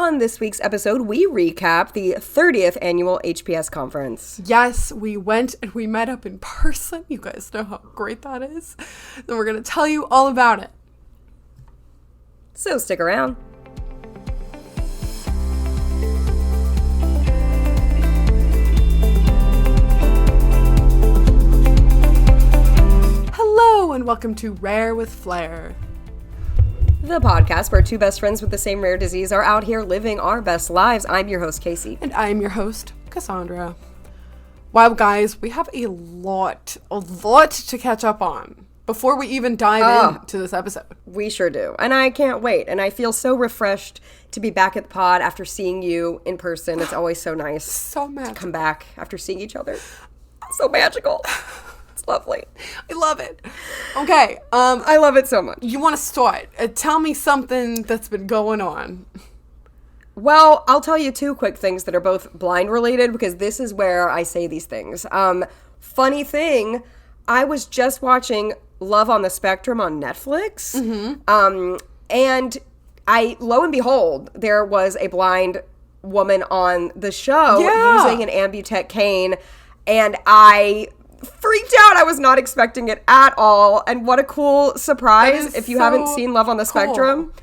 On this week's episode, we recap the 30th annual HPS conference. Yes, we went and we met up in person. You guys know how great that is. Then we're going to tell you all about it. So stick around. Hello and welcome to Rare with Flair. The podcast where two best friends with the same rare disease are out here living our best lives. I'm your host, Casey. And I'm your host, Cassandra. Wow, guys, we have a lot to catch up on before we even dive into this episode. We sure do. And I can't wait. And I feel so refreshed to be back at the pod after seeing you in person. It's always so nice to come back after seeing each other. So magical. It's lovely. I love it. Okay. I love it so much. You want to start? Tell me something that's been going on. Well, I'll tell you two quick things that are both blind related because this is where I say these things. Funny thing, I was just watching Love on the Spectrum on Netflix. And lo and behold, there was a blind woman on the show using an Ambutech cane. And I freaked out. I was not expecting it at all. And what a cool surprise. If you haven't seen Love on the Spectrum,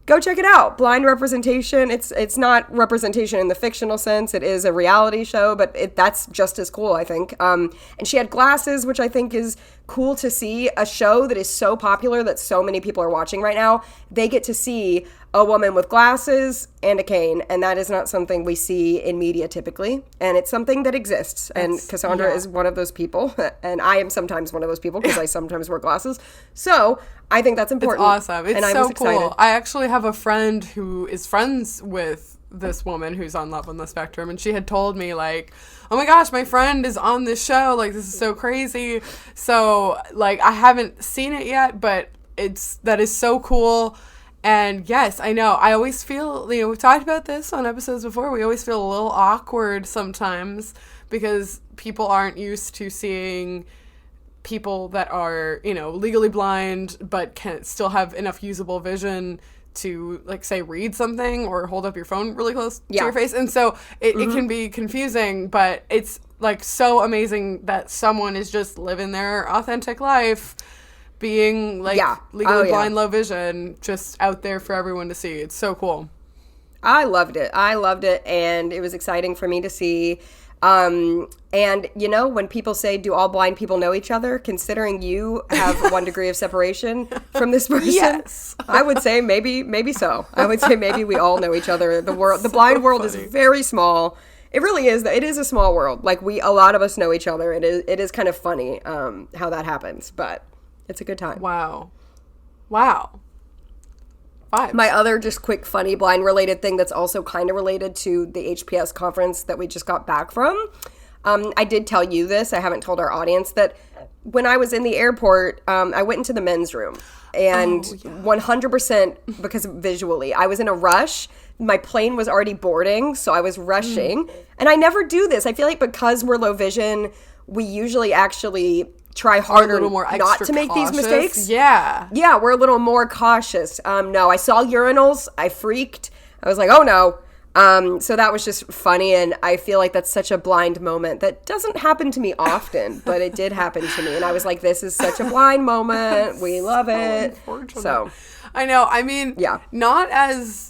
go check it out. Blind representation. It's not representation in the fictional sense. It is a reality show, but that's just as cool, I think. And she had glasses, which I think is cool to see. A show that is so popular that so many people are watching right now, they get to see a woman with glasses and a cane, and that is not something we see in media typically, and it's something that exists, and Cassandra is one of those people, and I am sometimes one of those people because I sometimes wear glasses, so I think that's important. It's awesome. It's so cool. I actually have a friend who is friends with this woman who's on Love on the Spectrum, and she had told me, like, oh my gosh, my friend is on this show, like, this is so crazy. So, like, I haven't seen it yet, but that is so cool. And yes, I know, I always feel, we've talked about this on episodes before, we always feel a little awkward sometimes because people aren't used to seeing people that are, legally blind but can still have enough usable vision to, like, say, read something or hold up your phone really close to your face. And so it can be confusing, but it's, like, so amazing that someone is just living their authentic life, being, like, legally blind, low vision, just out there for everyone to see. It's so cool. I loved it, and it was exciting for me to see. And, when people say, do all blind people know each other? Considering you have 1 degree of separation from this person, yes. I would say maybe so. I would say maybe we all know each other. The blind world is very small. It really is. It is a small world. Like, a lot of us know each other. It is kind of funny how that happens, but it's a good time. Wow. Vibes. My other just quick, funny, blind-related thing that's also kind of related to the HPS conference that we just got back from. I did tell you this. I haven't told our audience that when I was in the airport, I went into the men's room. And 100% because visually, I was in a rush. My plane was already boarding, so I was rushing. And I never do this. I feel like because we're low vision, we usually actually try harder not to make these mistakes. Yeah, we're a little more cautious. No, I saw urinals. I freaked. I was like, oh no. So that was just funny, and I feel like that's such a blind moment that doesn't happen to me often, but it did happen to me, and I was like, this is such a blind moment. We love it. So I know. I mean, not as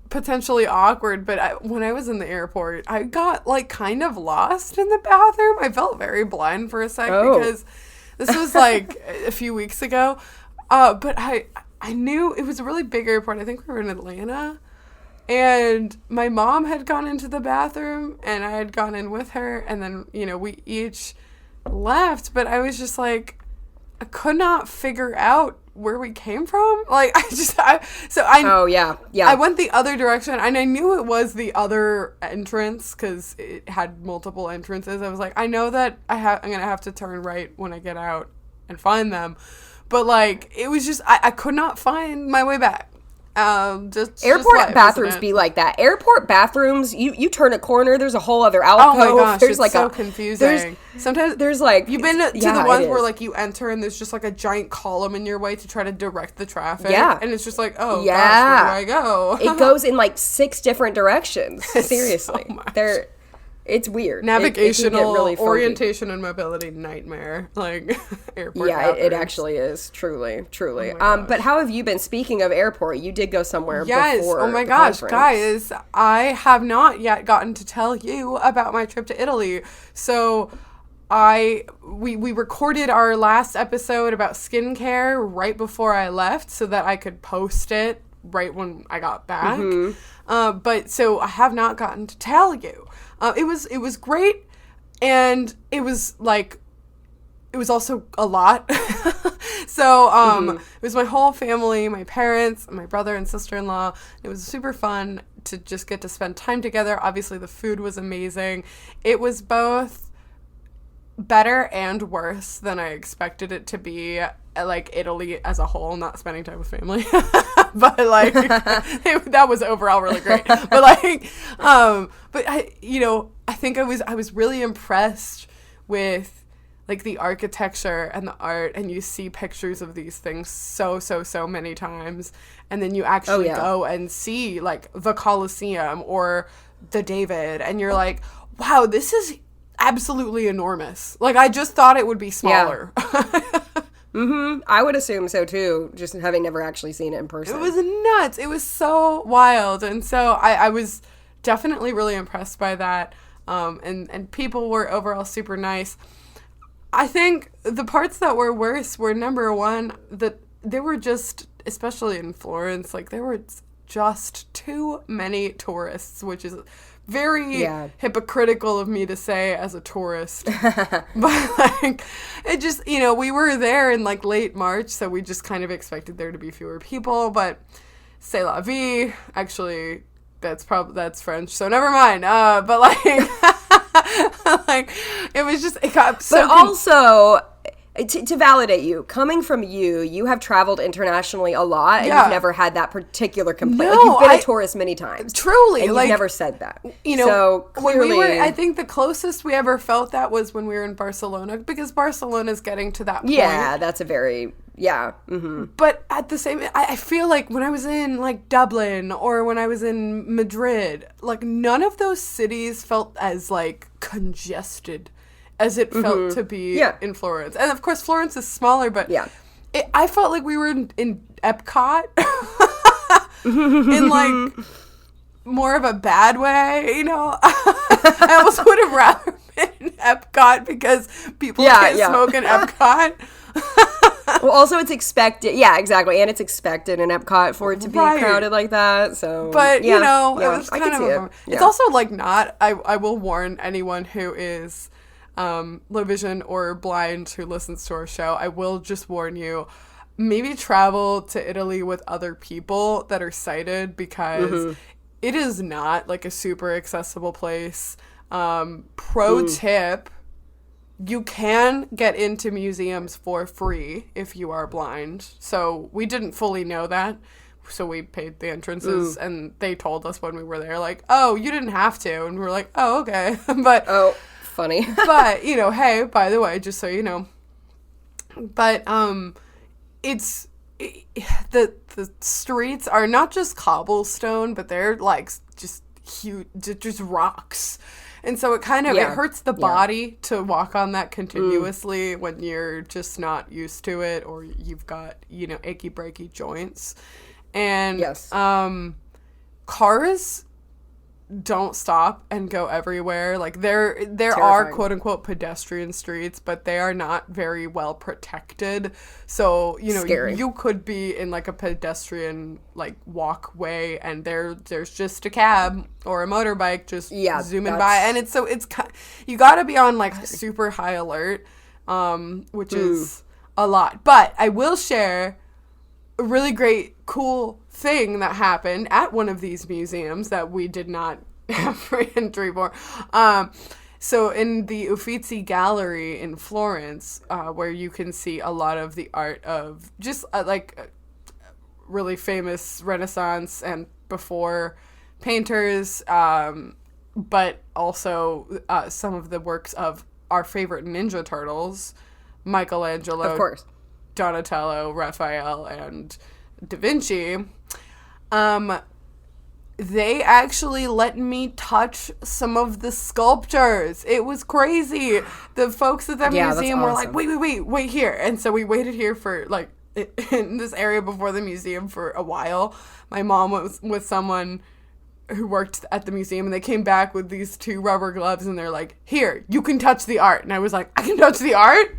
potentially awkward, but when I was in the airport, I got, like, kind of lost in the bathroom. I felt very blind for a sec because this was, like, a few weeks ago. But I knew it was a really big airport. I think we were in Atlanta. And my mom had gone into the bathroom, and I had gone in with her. And then, we each left. But I was just, like, I could not figure out where we came from. Like, I went the other direction, and I knew it was the other entrance because it had multiple entrances. I was like, I know that I'm gonna have to turn right when I get out and find them, but, like, it was just I could not find my way back. Airport life, bathrooms be like that. Airport bathrooms, you turn a corner, there's a whole other alcove. Oh my gosh, there's it's like so confusing. Sometimes there's like you've been to the ones where like you enter and there's just like a giant column in your way to try to direct the traffic. Yeah, and it's just like, oh gosh, where do I go? It goes in like 6 different directions. Seriously, it's weird. Navigational, it really orientation, and mobility nightmare. Like airport. Yeah, bathrooms. it actually is. Truly. Oh but how have you been? Speaking of airport, you did go somewhere before. Oh my gosh, guys, I have not yet gotten to tell you about my trip to Italy. So we recorded our last episode about skincare right before I left so that I could post it right when I got back. But so I have not gotten to tell you. It was great, and it was also a lot. So it was my whole family, my parents, my brother and sister-in-law. It was super fun to just get to spend time together. Obviously, the food was amazing. It was both better and worse than I expected it to be. Like Italy as a whole, not spending time with family, but like that was overall really great. But like, but I think I was really impressed with like the architecture and the art, and you see pictures of these things so many times, and then you actually go and see like the Colosseum or the David, and you're like, wow, this is absolutely enormous. Like I just thought it would be smaller. I would assume so too, just having never actually seen it in person. It was nuts. It was so wild. And so I was definitely really impressed by that. And people were overall super nice. I think the parts that were worse were, number one, that there were just, especially in Florence, like there were just too many tourists, which is very hypocritical of me to say as a tourist. But like it just, we were there in like late March, so we just kind of expected there to be fewer people, but c'est la vie. Actually, that's French, so never mind. But like like it was just, it got so but also to validate you, coming from you have traveled internationally a lot, and you've never had that particular complaint. No, like, you've been a tourist many times. Truly. And like, you've never said that. So clearly, when I think the closest we ever felt that was when we were in Barcelona, because Barcelona's getting to that point. Yeah, that's a very, But at the same, I feel like when I was in like Dublin or when I was in Madrid, like none of those cities felt as like congested as it felt to be in Florence. And of course, Florence is smaller, but I felt like we were in Epcot in like more of a bad way, I almost would have rather been in Epcot because people can't smoke in Epcot. Well, also it's expected. Yeah, exactly. And it's expected in Epcot for it to be crowded like that. So, but it was kind of it's also like not, I will warn anyone who is low vision or blind who listens to our show, I will just warn you, maybe travel to Italy with other people that are sighted, because it is not like a super accessible place. Pro tip, you can get into museums for free if you are blind. So we didn't fully know that. So we paid the entrances, and they told us when we were there, like, oh, you didn't have to. And we were like, oh, okay. But funny. But, hey, by the way, just so you know. But it's the streets are not just cobblestone, but they're like just huge, just rocks. And so it kind of it hurts the body to walk on that continuously when you're just not used to it, or you've got, achy breaky joints. And cars don't stop and go everywhere. Like there are quote unquote pedestrian streets, but they are not very well protected. So, you could be in like a pedestrian like walkway, and there's just a cab or a motorbike just zooming by, and it's you got to be on like super high alert, which is a lot. But I will share a really great, cool thing that happened at one of these museums that we did not have free entry for. So in the Uffizi Gallery in Florence, where you can see a lot of the art of just really famous Renaissance and before painters, but also some of the works of our favorite Ninja Turtles, Michelangelo, of course, Donatello, Raphael, and Da Vinci. They actually let me touch some of the sculptures. It was crazy. The folks at that museum were like, wait here. And so we waited here for, like, in this area before the museum for a while. My mom was with someone who worked at the museum, and they came back with these 2 rubber gloves, and they're like, here, you can touch the art. And I was like, I can touch the art?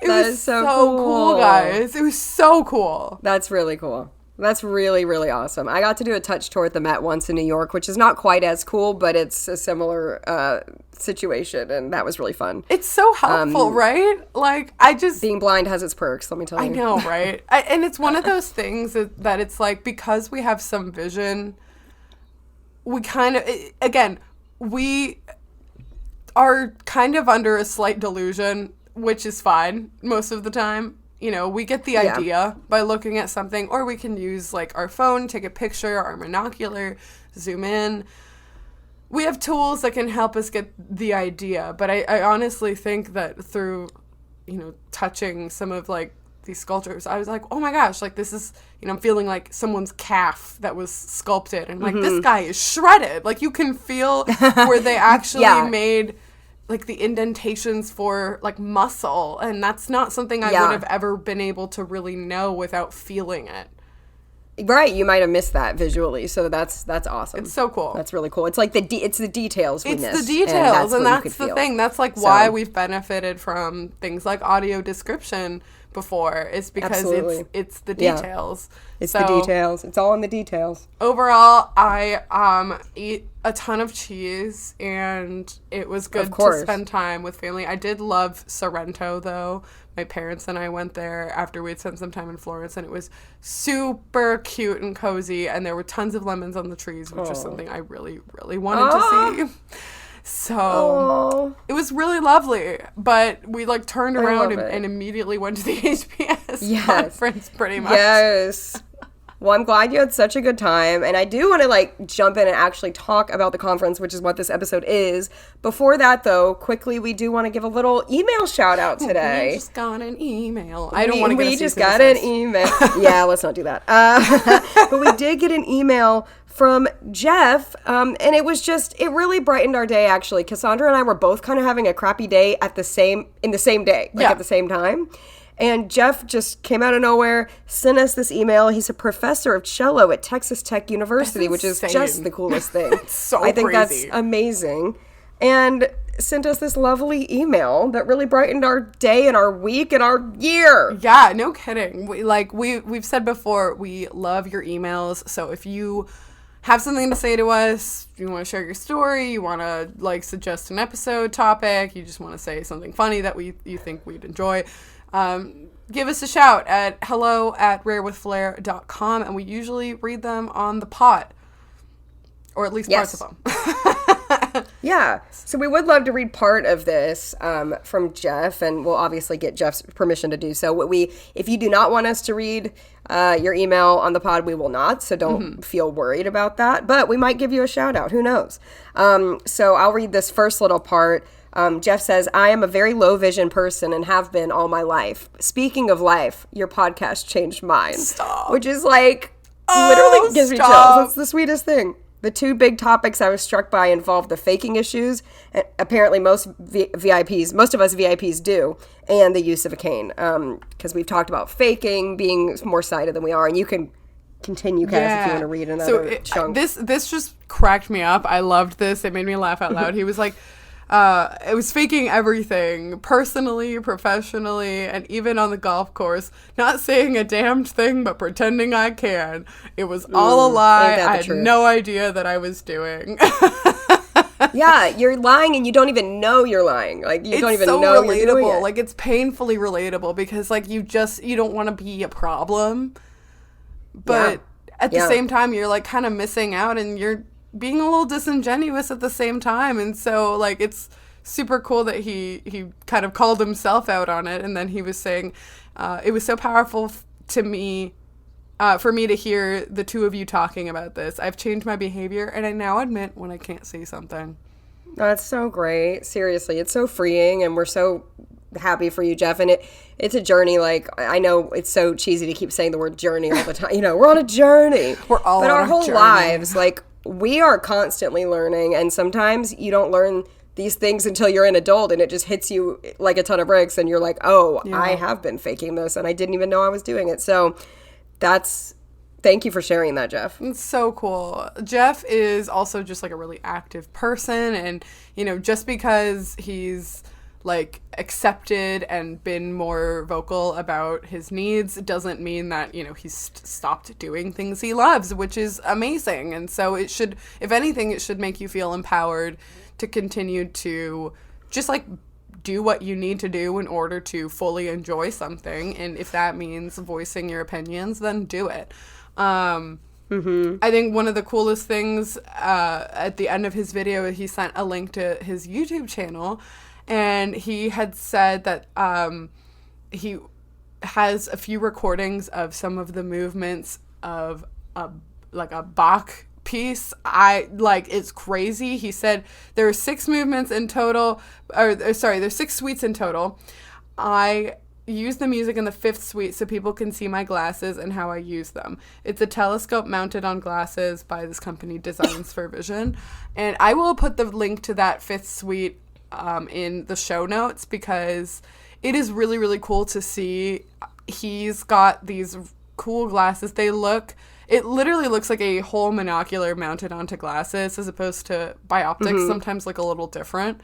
It was so cool, guys. It was so cool. That's really cool. That's really, really awesome. I got to do a touch tour at the Met once in New York, which is not quite as cool, but it's a similar situation, and that was really fun. It's so helpful, right? Like, being blind has its perks, let me tell you. I know, right? And it's one of those things that it's like, because we have some vision, we kind of, again, we are kind of under a slight delusion, which is fine most of the time. You know, we get the idea by looking at something, or we can use, like, our phone, take a picture, our monocular, zoom in. We have tools that can help us get the idea, but I honestly think that through, you know, touching some of, like, these sculptures, I was like, oh my gosh, like, this is, you know, I'm feeling like someone's calf that was sculpted, and, like, this guy is shredded. Like, you can feel where they actually made, like, the indentations for, like, muscle, and that's not something I would have ever been able to really know without feeling it. Right, you might have missed that visually, so that's awesome. It's so cool. It's really cool. It's like it's the details we miss. It's the details, and that's the thing. That's, like, why we've benefited from things like audio description before, is because it's the details. Yeah. It's the details. It's all in the details. Overall, I eat a ton of cheese, and it was good to spend time with family. I did love Sorrento, though. My parents and I went there after we'd spent some time in Florence, and it was super cute and cozy, and there were tons of lemons on the trees, which is something I really, really wanted to see. So it was really lovely, but we, like, turned around and immediately went to the HPS conference pretty much. Yes. Well, I'm glad you had such a good time, and I do want to, like, jump in and actually talk about the conference, which is what this episode is. Before that, though, quickly, we do want to give a little email shout-out today. We just got an email. I don't want to get We just got an email. Yeah, let's not do that. But we did get an email from Jeff, and it really brightened our day, actually. Cassandra and I were both kind of having a crappy day in the same day, at the same time. And Jeff just came out of nowhere, sent us this email. He's a professor of cello at Texas Tech University, which is just the coolest thing. It's so I think crazy. That's amazing. And sent us this lovely email that really brightened our day and our week and our year. Yeah, no kidding. We've said before, we love your emails. So if you have something to say to us, you want to share your story, you want to, like, suggest an episode topic, you just want to say something funny that you think we'd enjoy, give us a shout at hello@rarewithflair.com, and we usually read them on the pod, or at least parts of them. Yeah, so we would love to read part of this from Jeff, and we'll obviously get Jeff's permission to do so. If you do not want us to read your email on the pod, we will not, so don't feel worried about that, but we might give you a shout out, who knows. So I'll read this first little part. Jeff says, I am a very low vision person and have been all my life. Speaking of life, your podcast changed mine. Stop. Which is like, literally gives me chills. That's the sweetest thing. The 2 big topics I was struck by involved the faking issues, apparently most of us VIPs do, and the use of a cane. Because we've talked about faking, being more sighted than we are, and you can continue, Cass, if you want to read another chunk. This just cracked me up. I loved this. It made me laugh out loud. He was like, it was faking everything, personally, professionally, and even on the golf course. Not saying a damned thing, but pretending I can. It was all a lie. I had no idea that I was doing. Yeah, you're lying and you don't even know you're lying. Like, you don't even know relatable. You're doing it. Like, it's painfully relatable because, like, you don't want to be a problem. But at the same time, you're, like, kind of missing out, and you're being a little disingenuous at the same time. And so, like, it's super cool that he kind of called himself out on it, and then he was saying it was so powerful to me for me to hear the two of you talking about this. I've changed my behavior, and I now admit when I can't see something. That's so great. Seriously, it's so freeing, and we're so happy for you, Jeff. And it's a journey. Like, I know it's so cheesy to keep saying the word journey all the time. We're on a journey. We're all but on our a whole journey. lives, like, we are constantly learning, and sometimes you don't learn these things until you're an adult, and it just hits you like a ton of bricks, and you're like, oh, I have been faking this, and I didn't even know I was doing it. So thank you for sharing that, Jeff. It's so cool. Jeff is also just like a really active person, and just because he's like accepted and been more vocal about his needs doesn't mean that he's stopped doing things he loves, which is amazing. And so it should, if anything, it should make you feel empowered to continue to just like do what you need to do in order to fully enjoy something. And if that means voicing your opinions, then do it. I think one of the coolest things at the end of his video, he sent a link to his YouTube channel, and he had said that he has a few recordings of some of the movements of a Bach piece. It's crazy. He said there are 6 movements in total, there's 6 suites in total. I use the music in the 5th suite so people can see my glasses and how I use them. It's a telescope mounted on glasses by this company, Designs for Vision. And I will put the link to that 5th suite in the show notes, because it is really, really cool to see. He's got these cool glasses. It literally looks like a whole monocular mounted onto glasses, as opposed to bioptics, sometimes look a little different,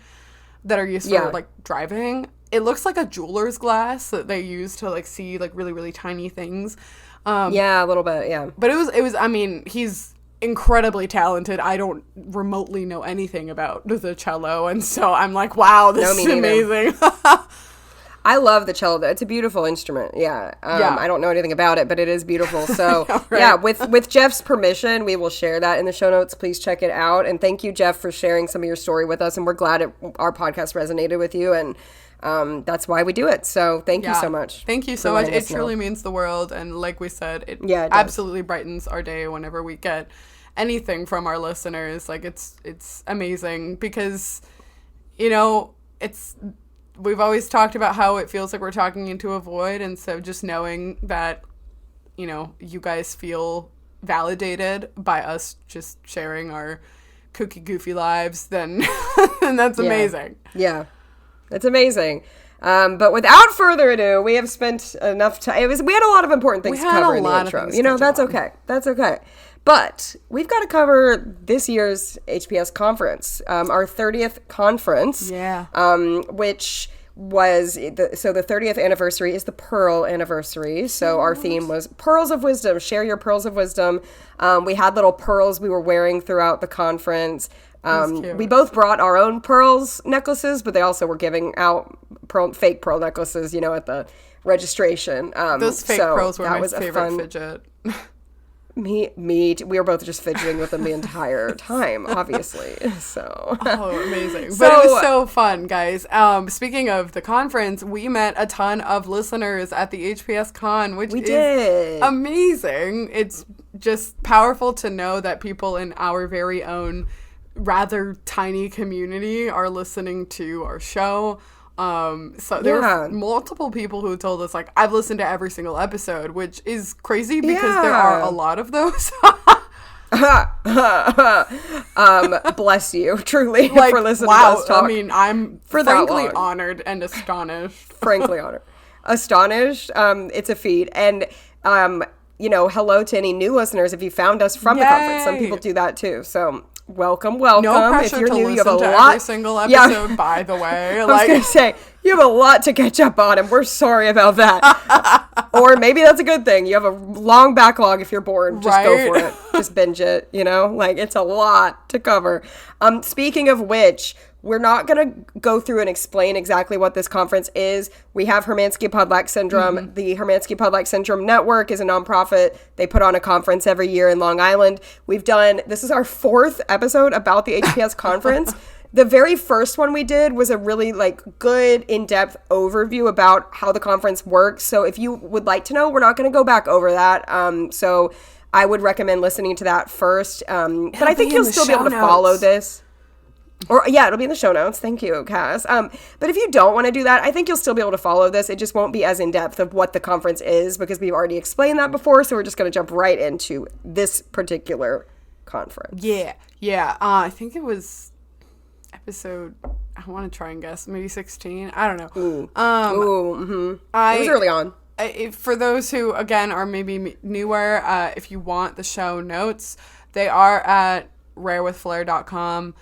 that are used for like driving. It looks like a jeweler's glass that they use to like see like really, really tiny things. A little bit, yeah. But it was, I mean, he's incredibly talented. I don't remotely know anything about the cello, and so I'm like, wow, this is amazing. I love the cello. It's a beautiful instrument. Yeah. I don't know anything about it, but it is beautiful. So yeah, with Jeff's permission, we will share that in the show notes. Please check it out. And thank you, Jeff, for sharing some of your story with us. And we're glad our podcast resonated with you. And that's why we do it. So thank you so much. Thank you so much. It truly means the world. And like we said, it absolutely brightens our day whenever we get anything from our listeners. Like it's amazing, because we've always talked about how it feels like we're talking into a void, and so just knowing that you guys feel validated by us just sharing our kooky, goofy lives, then that's amazing. Yeah, it's amazing. But without further ado, we have spent enough time. We had a lot of important things to cover in the intro. That's okay. That's okay. But we've got to cover this year's HPS conference, our 30th conference, which was the 30th anniversary is the Pearl anniversary. So our theme was Pearls of Wisdom. Share your pearls of wisdom. We had little pearls we were wearing throughout the conference. We both brought our own pearls necklaces, but they also were giving out fake pearl necklaces, at the registration. Those fake pearls were my favorite fidget. We were both just fidgeting with them the entire time, obviously. So amazing. But it was so fun, guys. Speaking of the conference, we met a ton of listeners at the HPS Con, which is amazing. It's just powerful to know that people in our very own rather tiny community are listening to our show. So there were multiple people who told us, like, I've listened to every single episode, which is crazy because there are a lot of those. Bless you, truly, for listening to us talk. I mean, I'm frankly honored and astonished. Frankly honored. Astonished. It's a feat. And, hello to any new listeners if you found us from the conference. Some people do that too. So welcome. No pressure if you're to new, listen you have a to lot. Every single episode, by the way. I was going to say, you have a lot to catch up on, and we're sorry about that. Or maybe that's a good thing. You have a long backlog if you're bored. Just go for it. Just binge it, it's a lot to cover. Speaking of which, we're not going to go through and explain exactly what this conference is. We have Hermansky-Pudlak Syndrome. Mm-hmm. The Hermansky-Pudlak Syndrome Network is a nonprofit. They put on a conference every year in Long Island. This is our 4th episode about the HPS conference. The very first one we did was a really like good in-depth overview about how the conference works. So if you would like to know, we're not going to go back over that. So I would recommend listening to that first. But I think you'll still be able to follow this. Or yeah, it'll be in the show notes. Thank you, Cass. But if you don't want to do that, I think you'll still be able to follow this. It just won't be as in-depth of what the conference is because we've already explained that before. So we're just going to jump right into this particular conference. Yeah. I think it was episode, I want to try and guess, maybe 16. I don't know. It was early on. For those who, again, are maybe newer, if you want the show notes, they are at rarewithflair.com.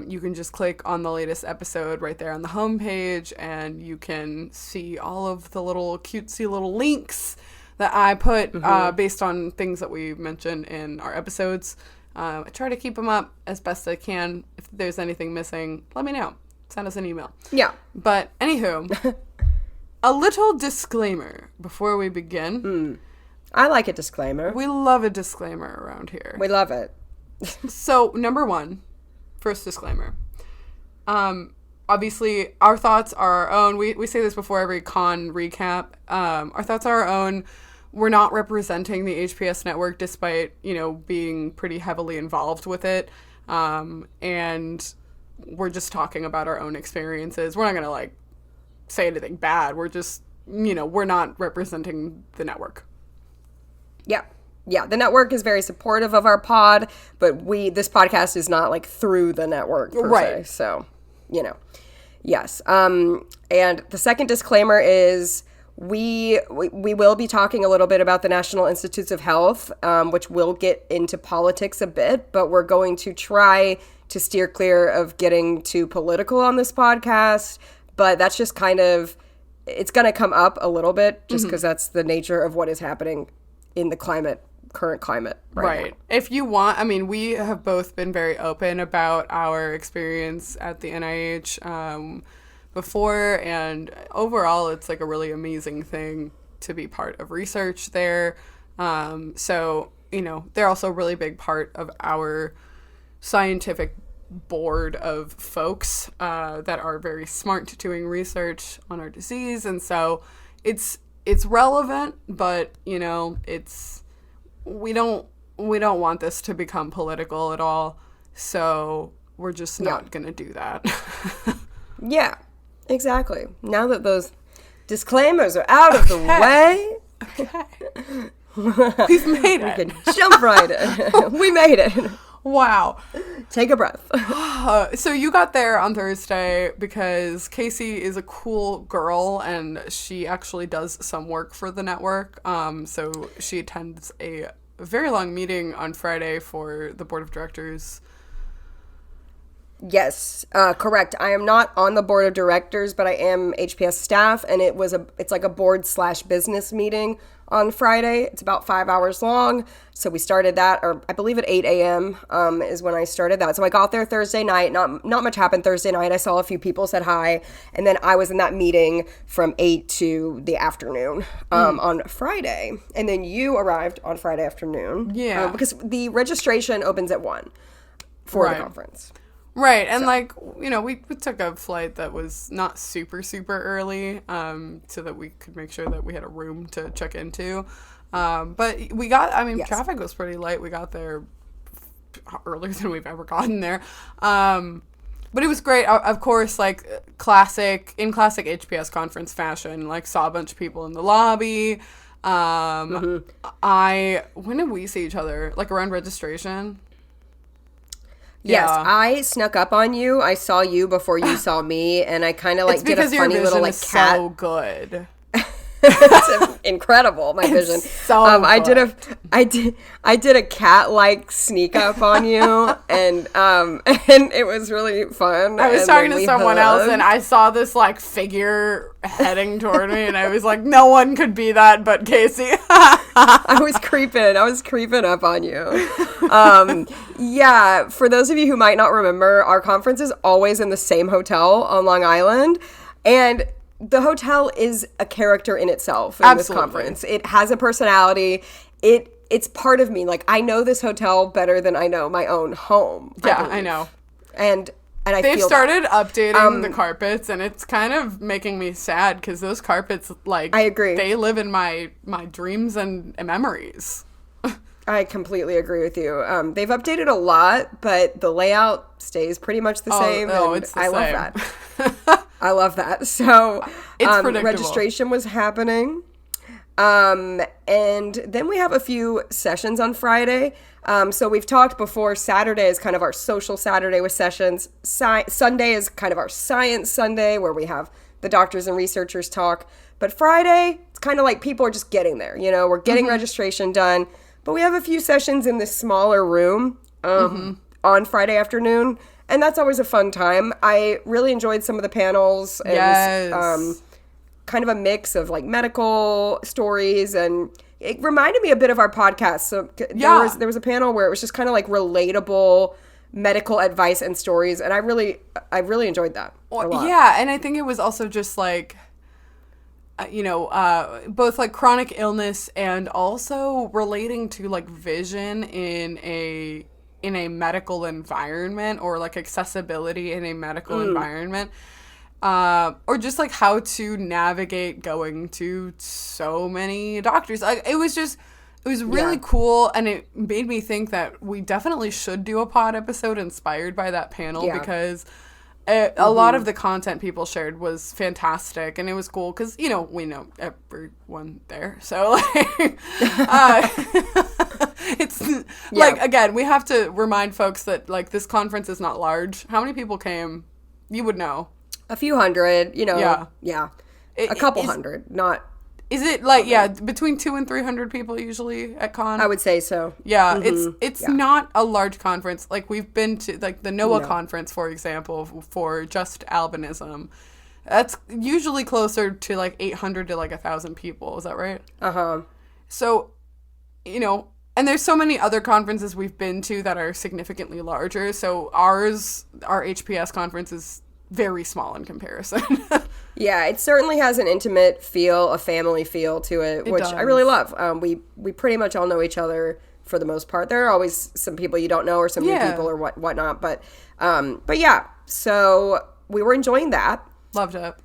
You can just click on the latest episode right there on the homepage, and you can see all of the little cutesy little links that I put based on things that we mentioned in our episodes. I try to keep them up as best I can. If there's anything missing, let me know. Send us an email. Yeah. But anywho, a little disclaimer before we begin. I like a disclaimer. We love a disclaimer around here. We love it. So, number one, first disclaimer. Obviously, our thoughts are our own. We say this before every con recap. Our thoughts are our own. We're not representing the HPS network despite, being pretty heavily involved with it. And we're just talking about our own experiences. We're not going to, say anything bad. We're just, we're not representing the network. Yeah. Yeah, the network is very supportive of our pod, but this podcast is not, through the network, per se. So, yes. And the second disclaimer is we will be talking a little bit about the National Institutes of Health, which will get into politics a bit, but we're going to try to steer clear of getting too political on this podcast. But that's just it's going to come up a little bit just because that's the nature of what is happening in the current climate right now. If you want, we have both been very open about our experience at the NIH before, and overall it's a really amazing thing to be part of research there. So, they're also a really big part of our scientific board of folks that are very smart doing research on our disease, and so it's relevant, but we don't want this to become political at all, so we're just not gonna do that. Yeah, exactly. Now that those disclaimers are out of the way, we've made it. We can jump right in. We made it. Wow. Take a breath. So you got there on Thursday because Casey is a cool girl and she actually does some work for the network. So she attends a very long meeting on Friday for the board of directors. Yes, correct. I am not on the board of directors, but I am HPS staff, and it's like a board/business meeting on Friday. It's about 5 hours long. So we started that, or I believe at 8 a.m. Is when I started that. So I got there Thursday night. Not much happened Thursday night. I saw a few people, said hi, and then I was in that meeting from 8 to the afternoon on Friday. And then you arrived on Friday afternoon. Yeah. Because the registration opens at 1 for the conference. Right, and we took a flight that was not super, super early, so that we could make sure that we had a room to check into. But we got, yes. Traffic was pretty light. We got there earlier than we've ever gotten there. But it was great. Of course, classic HPS conference fashion, saw a bunch of people in the lobby. When did we see each other? Around registration? Yes, I snuck up on you. I saw you before you saw me, and I kind of did a funny little cat. So good. It's incredible, my vision. So I did a cat sneak up on you, and it was really fun. I was talking to someone else, and I saw this figure heading toward me, and I was like, no one could be that but Casey. I was creeping up on you. Yeah, for those of you who might not remember, our conference is always in the same hotel on Long Island, and the hotel is a character in itself in this conference. It has a personality. It's part of me. I know this hotel better than I know my own home. Yeah, I know. And And they've started updating the carpets, and it's kind of making me sad because those carpets, like, I agree. They live in my dreams and memories. I completely agree with you. They've updated a lot, but the layout stays pretty much the same. Oh, it's the same. Love that. I love that. So it's predictable. Registration was happening. And then we have a few sessions on Friday. So we've talked before, Saturday is kind of our social Saturday with sessions. Sunday is kind of our science Sunday where we have the doctors and researchers talk. But Friday, it's kind of like people are just getting there. You know, we're getting registration done. But we have a few sessions in this smaller room on Friday afternoon. And that's always a fun time. I really enjoyed some of the panels. And, kind of a mix of like medical stories, and it reminded me a bit of our podcast. So there was a panel where it was just kind of like relatable medical advice and stories, and I really enjoyed that a lot. Yeah, and I think it was also just like both like chronic illness and also relating to like vision in a medical environment, or like accessibility in a medical environment. Or just like how to navigate going to so many doctors. Like it was really cool, and it made me think that we definitely should do a pod episode inspired by that panel because a lot of the content people shared was fantastic, and it was cool because we know everyone there, so like it's like, again, we have to remind folks that like this conference is not large. How many people came? You would know. A few hundred, a couple hundred, not... Is it like, between 200 and 300 people usually at con? I would say so. Yeah, it's not a large conference. Like, we've been to, like, the NOAA conference, for example, for just albinism. That's usually closer to, like, 800 to, like, 1,000 people. Is that right? Uh-huh. So, and there's so many other conferences we've been to that are significantly larger. So our HPS conference is very small in comparison. Yeah, it certainly has an intimate feel, a family feel to it, which I really love. We pretty much all know each other for the most part. There are always some people you don't know or some new people or whatnot, but yeah. So we were enjoying that. Loved it.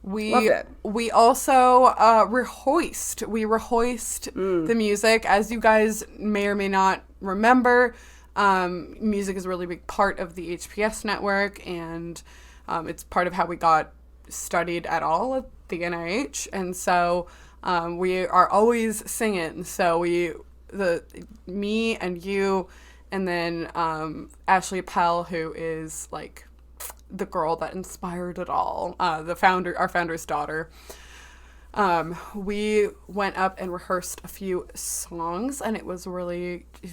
Loved it. We also rehoist. We rehoist the music, as you guys may or may not remember. Music is a really big part of the HPS network, and it's part of how we got studied at all at the NIH, and so we are always singing. So me and you, and then Ashley Appel, who is like the girl that inspired it all, our founder's daughter. We went up and rehearsed a few songs, and it was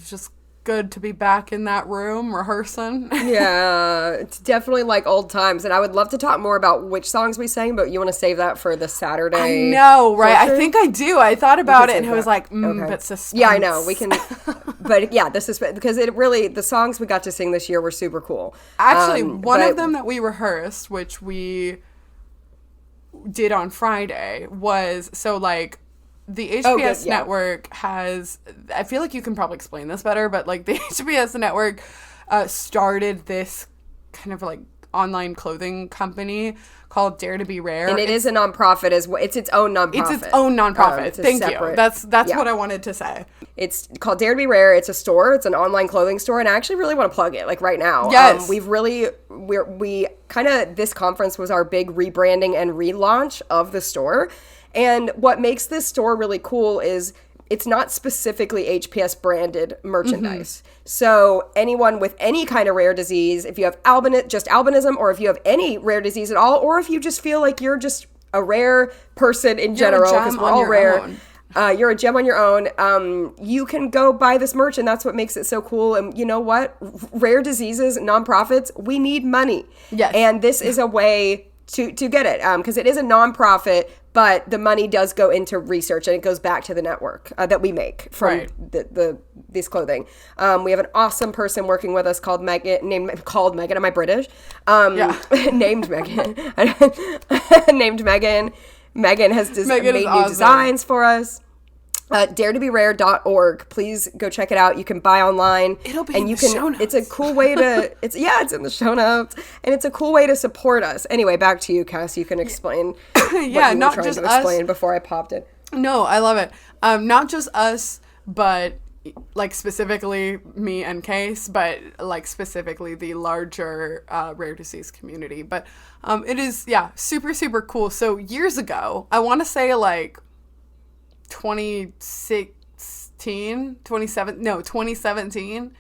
just good to be back in that room rehearsing. Yeah, it's definitely like old times, and I would love to talk more about which songs we sang, but you want to save that for the Saturday. I know, right? Portrait? I think I do. I thought about it, and I was like, but suspense. Yeah, I know. We can, but yeah, this is because the songs we got to sing this year were super cool. Actually, one of them that we rehearsed, which we did on Friday, was the HPS network has, I feel like you can probably explain this better, but like the HPS network started this kind of like online clothing company called Dare to Be Rare. And it's a nonprofit as well. It's its own nonprofit. It's its own nonprofit. Thank you. That's what I wanted to say. It's called Dare to Be Rare. It's a store. It's an online clothing store. And I actually really want to plug it like right now. Yes. We kind of, this conference was our big rebranding and relaunch of the store. And what makes this store really cool is it's not specifically HPS branded merchandise. So anyone with any kind of rare disease, if you have just albinism, or if you have any rare disease at all, or if you just feel like you're just a rare person in general, because we're all rare, you're a gem on your own, you can go buy this merch, and that's what makes it so cool. And you know what? Rare diseases, nonprofits, we need money. Yes. And this is a way to get it, because it is a nonprofit, but the money does go into research, and it goes back to the network that we make from this clothing. We have an awesome person working with us called Megan. Am I British? Named Megan. Named Megan. Megan has made new designs for us. daretobirare.org. Please go check it out. You can buy online. It'll be and in you the can, show notes. It's a cool way to, it's in the show notes. And it's a cool way to support us. Anyway, back to you, Cass. You can explain what you were not trying just to explain us. before I popped in. No, I love it. Not just us, but like specifically me and Case, but like specifically the larger rare disease community. But it is, super, super cool. So years ago, I want to say like 2017.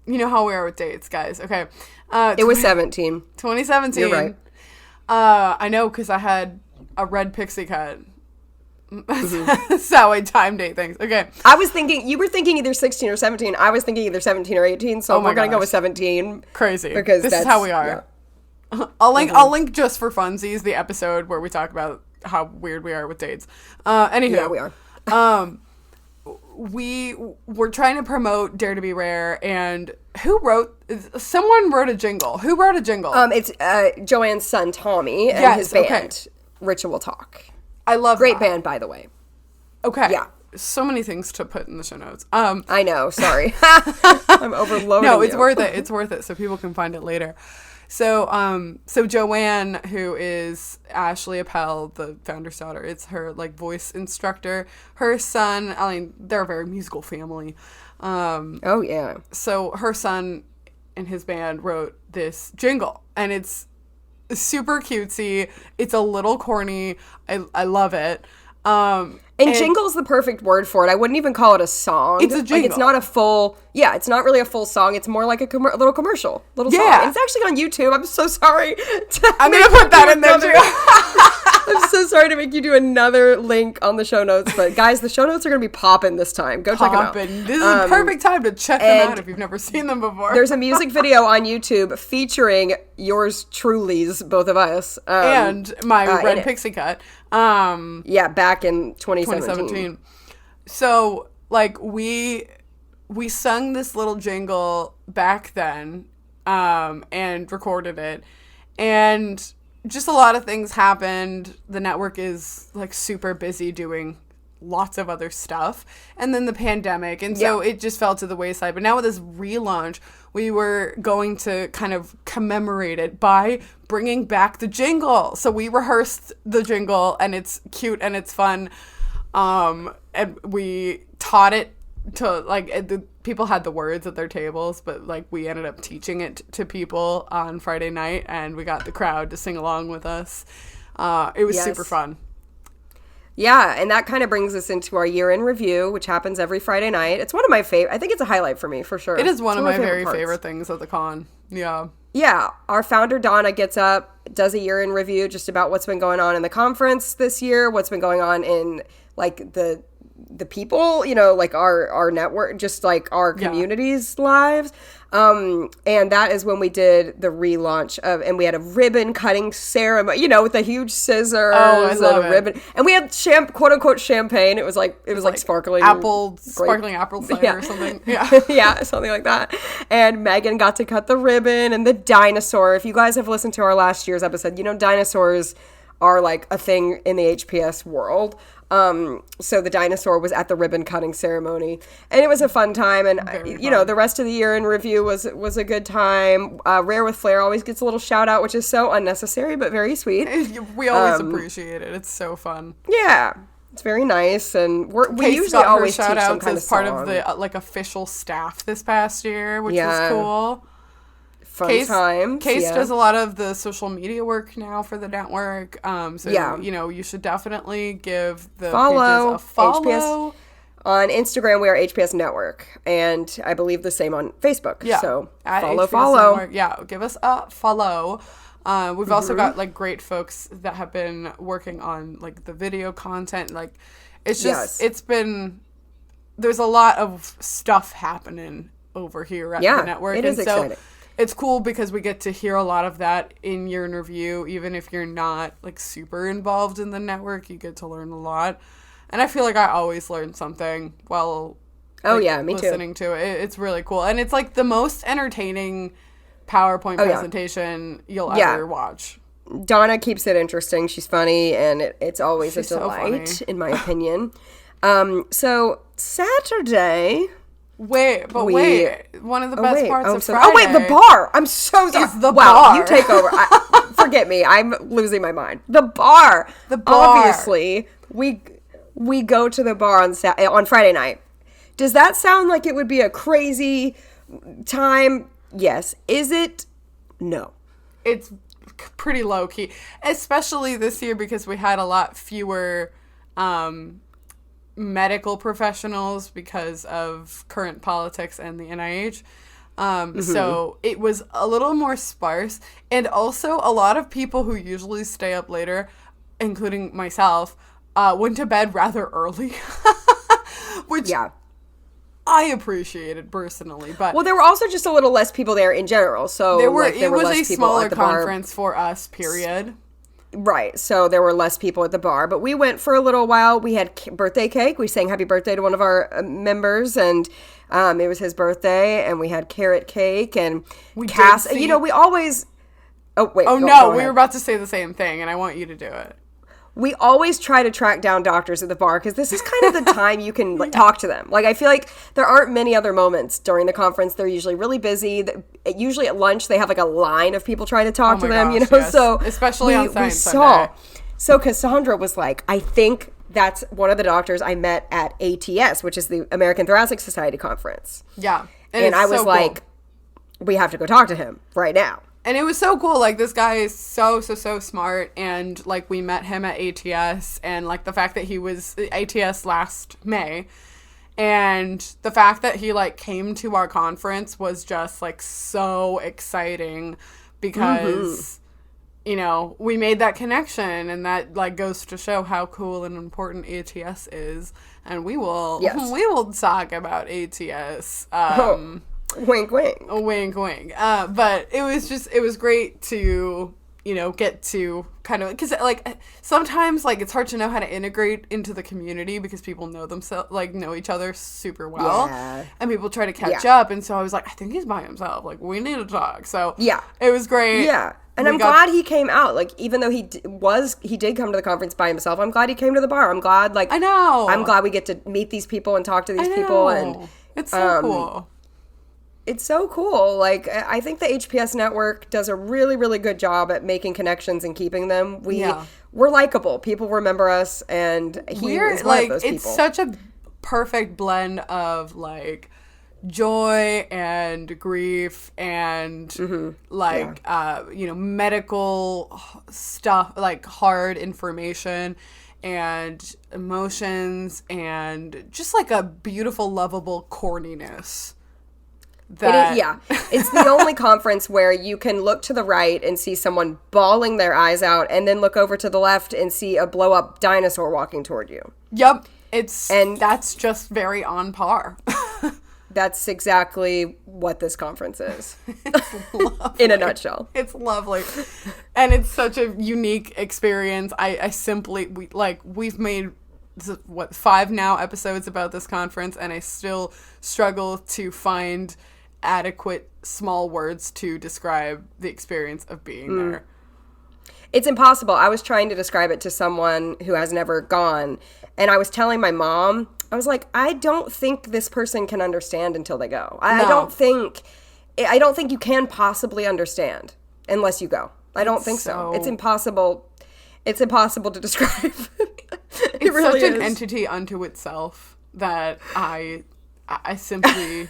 You know how we are with dates, guys. Okay. It was 17. 2017. You're right. I know because I had a red pixie cut. That's how I time date things. Okay. You were thinking either 16 or 17. I was thinking either 17 or 18. So we're going to go with 17. Crazy. Because this is how we are. Yeah. I'll link just for funsies the episode where we talk about how weird we are with dates. Anywho. Yeah, we are. We were trying to promote Dare to Be Rare, and someone wrote a jingle. Who wrote a jingle? It's Joanne's son, Tommy, and his band, Ritual Talk. I love Great that. band, by the way. Okay. Yeah. So many things to put in the show notes. I know. Sorry. I'm overloading. No, it's worth it. It's worth it. So people can find it later. So Joanne, who is Ashley Appel, the founder's daughter, it's her like voice instructor. Her son, I mean, they're a very musical family. Oh yeah. So her son and his band wrote this jingle, and it's super cutesy. It's a little corny. I love it. And jingle's the perfect word for it. I wouldn't even call it a song. It's a jingle. Like, it's not a full... Yeah, it's not really a full song. It's more like a little commercial. Little song. Yeah. And it's actually on YouTube. I'm so sorry. I'm going to put that in there, too. I'm so sorry to make you do another link on the show notes. But, guys, the show notes are going to be popping this time. Go check them out. This is a perfect time to check them out if you've never seen them before. There's a music video on YouTube featuring yours truly's, both of us. And my red pixie cut. Back in 2017. So, like, we sung this little jingle back then, and recorded it, and just a lot of things happened. The network is, like, super busy doing lots of other stuff, and then the pandemic, and so it just fell to the wayside. But now with this relaunch, we were going to kind of commemorate it by bringing back the jingle. So we rehearsed the jingle, and it's cute and it's fun, and we taught it to, like, the people had the words at their tables, but, like, we ended up teaching it to people on Friday night, and we got the crowd to sing along with us. It was super fun. Yeah, and that kind of brings us into our year-end review, which happens every Friday night. It's one of my favorite. I think it's a highlight for me, for sure. It is one of my very favorite things at the con. Yeah. Yeah, our founder, Donna, gets up, does a year-end review just about what's been going on in the conference this year, what's been going on in, like, the people, you know, like our network, just like our community's lives. And that is when we did the relaunch of, and we had a ribbon cutting ceremony, you know, with the huge scissors and a ribbon. And we had quote unquote champagne. It was like sparkling sparkling apple cider or something. Yeah. Yeah, something like that. And Megan got to cut the ribbon, and the dinosaur. If you guys have listened to our last year's episode, you know, dinosaurs are like a thing in the HPS world. So the dinosaur was at the ribbon cutting ceremony, and it was a fun time. And you know, the rest of the year in review was a good time. Rare with Flair always gets a little shout out, which is so unnecessary but very sweet. We always appreciate it. It's so fun. Yeah, it's very nice, and we usually always shout teach some outs kind as of part song. of the like official staff this past year, which was cool. Fun times. Case does a lot of the social media work now for the network. You know, you should definitely give the pages a follow. HPS. On Instagram, we are HPS Network, and I believe the same on Facebook. Yeah. So at follow. Network. Yeah, give us a follow. We've also got like great folks that have been working on like the video content. Like, it's just it's been, there's a lot of stuff happening over here at the network. It is exciting. It's cool because we get to hear a lot of that in your interview. Even if you're not like super involved in the network, you get to learn a lot. And I feel like I always learn something while listening to it. It's really cool. And it's like the most entertaining PowerPoint presentation you'll ever watch. Donna keeps it interesting. She's funny, and it's always a delight, so in my opinion. So Saturday. Wait, one of the best parts of Friday. Oh, wait, the bar. I'm so sorry. Is the bar. You take over. Forget me. I'm losing my mind. The bar. The bar. Obviously, we go to the bar on Friday night. Does that sound like it would be a crazy time? Yes. Is it? No. It's pretty low key, especially this year because we had a lot fewer medical professionals because of current politics and the NIH. So it was a little more sparse, and also a lot of people who usually stay up later, including myself, went to bed rather early, which I appreciated personally. But well, there were also just a little less people there in general. So it was less a people smaller at the bar. conference for us. Period. Right, so there were less people at the bar, but we went for a little while. We had birthday cake. We sang happy birthday to one of our members, and it was his birthday, and we had carrot cake, and Cass. You know, we always. Oh wait. No, we were about to say the same thing, and I want you to do it. We always try to track down doctors at the bar because this is kind of the time you can talk to them. Like, I feel like there aren't many other moments during the conference. They're usually really busy. Usually at lunch, they have like a line of people trying to talk to them, gosh, you know? Yes. So especially on Science Sunday. So Cassandra was like, I think that's one of the doctors I met at ATS, which is the American Thoracic Society conference. Yeah. And I was like, we have to go talk to him right now. And it was so cool. Like, this guy is so smart. And, like, we met him at ATS. And, like, the fact that he was ATS last May. And the fact that he, like, came to our conference was just, like, so exciting. Because, you know, we made that connection. And that, like, goes to show how cool and important ATS is. And we will talk about ATS. Wink, wink. Wink, wink. But it was great to, you know, get to kind of, because, like, sometimes, like, it's hard to know how to integrate into the community because people know themselves, like, know each other super well. Yeah. And people try to catch up. And so I was like, I think he's by himself. Like, we need to talk. So it was great. Yeah. And I'm glad he came out. Like, even though he did come to the conference by himself, I'm glad he came to the bar. I'm glad, like, I know. I'm glad we get to meet these people and talk to these people. And it's so cool. It's so cool. Like, I think the HPS network does a really, really good job at making connections and keeping them. We're likable. People remember us, and we're is one of those people. It's such a perfect blend of, like, joy and grief and, you know, medical stuff, like, hard information and emotions and just, like, a beautiful, lovable corniness. It's the only conference where you can look to the right and see someone bawling their eyes out and then look over to the left and see a blow-up dinosaur walking toward you. Yep. That's just very on par. That's exactly what this conference is. In a nutshell. It's lovely. And it's such a unique experience. We've made 5 now episodes about this conference, and I still struggle to find adequate small words to describe the experience of being there. It's impossible. I was trying to describe it to someone who has never gone, and I was telling my mom, I was like, I don't think this person can understand until they go. I don't think you can possibly understand unless you go. I don't think so. It's impossible. It's impossible to describe. It's really such an entity unto itself that I simply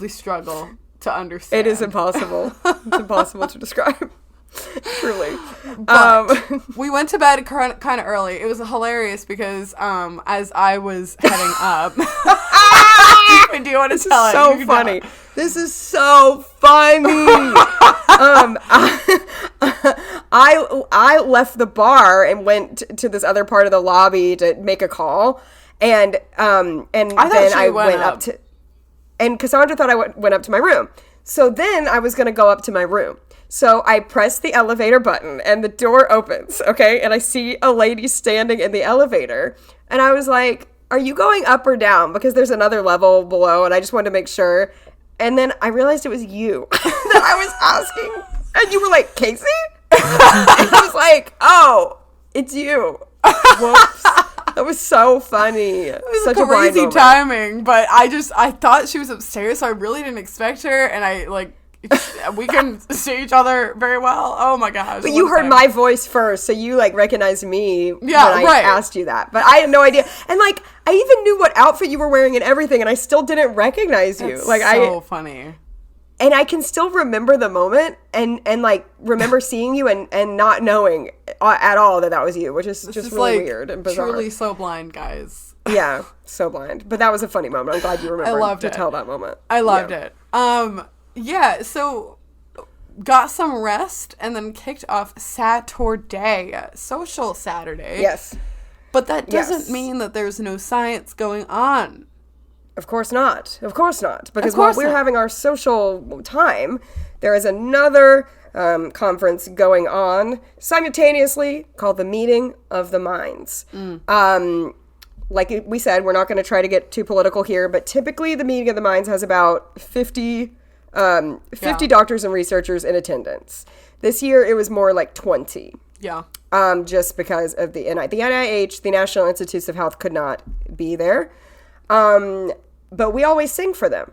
struggle to understand. It is impossible. It's impossible to describe. Truly. But we went to bed kind of early. It was hilarious because as I was heading up, do you want to tell it? So funny. This is so funny. I left the bar and went to this other part of the lobby to make a call, and then I went up to, and Cassandra thought I went up to my room. So then I was going to go up to my room. So I press the elevator button and the door opens, okay? And I see a lady standing in the elevator. And I was like, are you going up or down? Because there's another level below and I just wanted to make sure. And then I realized it was you that I was asking. And you were like, Casey? And I was like, oh, it's you. Whoops. That was so funny. It was such crazy a blind moment. timing, but I thought she was upstairs, so I really didn't expect her, and we can see each other very well. Oh my gosh. But you heard my voice first, so you like recognized me when I right. asked you that. But I had no idea. And like I even knew what outfit you were wearing and everything, and I still didn't recognize you. That's like so funny. And I can still remember the moment and like remember seeing you and not knowing at all that was you, which is just really weird and bizarre. Truly so blind, guys. Yeah, so blind. But that was a funny moment. I'm glad you remembered to tell that moment. I loved it. Yeah, so got some rest and then kicked off Saturday, Social Saturday. Yes. But that doesn't mean that there's no science going on. Of course not. Of course not. Because while we're having our social time, there is another conference going on simultaneously called the Meeting of the Minds. Like we said, we're not going to try to get too political here, but typically the Meeting of the Minds has about 50 doctors and researchers in attendance. This year, it was more like 20. Yeah. Just because of the NIH, the National Institutes of Health, could not be there. But we always sing for them.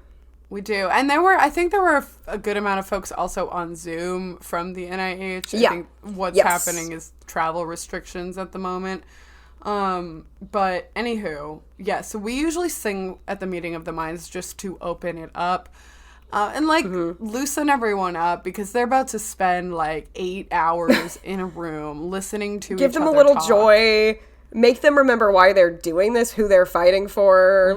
We do. And I think there were a good amount of folks also on Zoom from the NIH. I think what's happening is travel restrictions at the moment. But anywho, so we usually sing at the Meeting of the Minds just to open it up. And loosen everyone up because they're about to spend like 8 hours in a room listening to each other. Give them a little joy. Make them remember why they're doing this, who they're fighting for.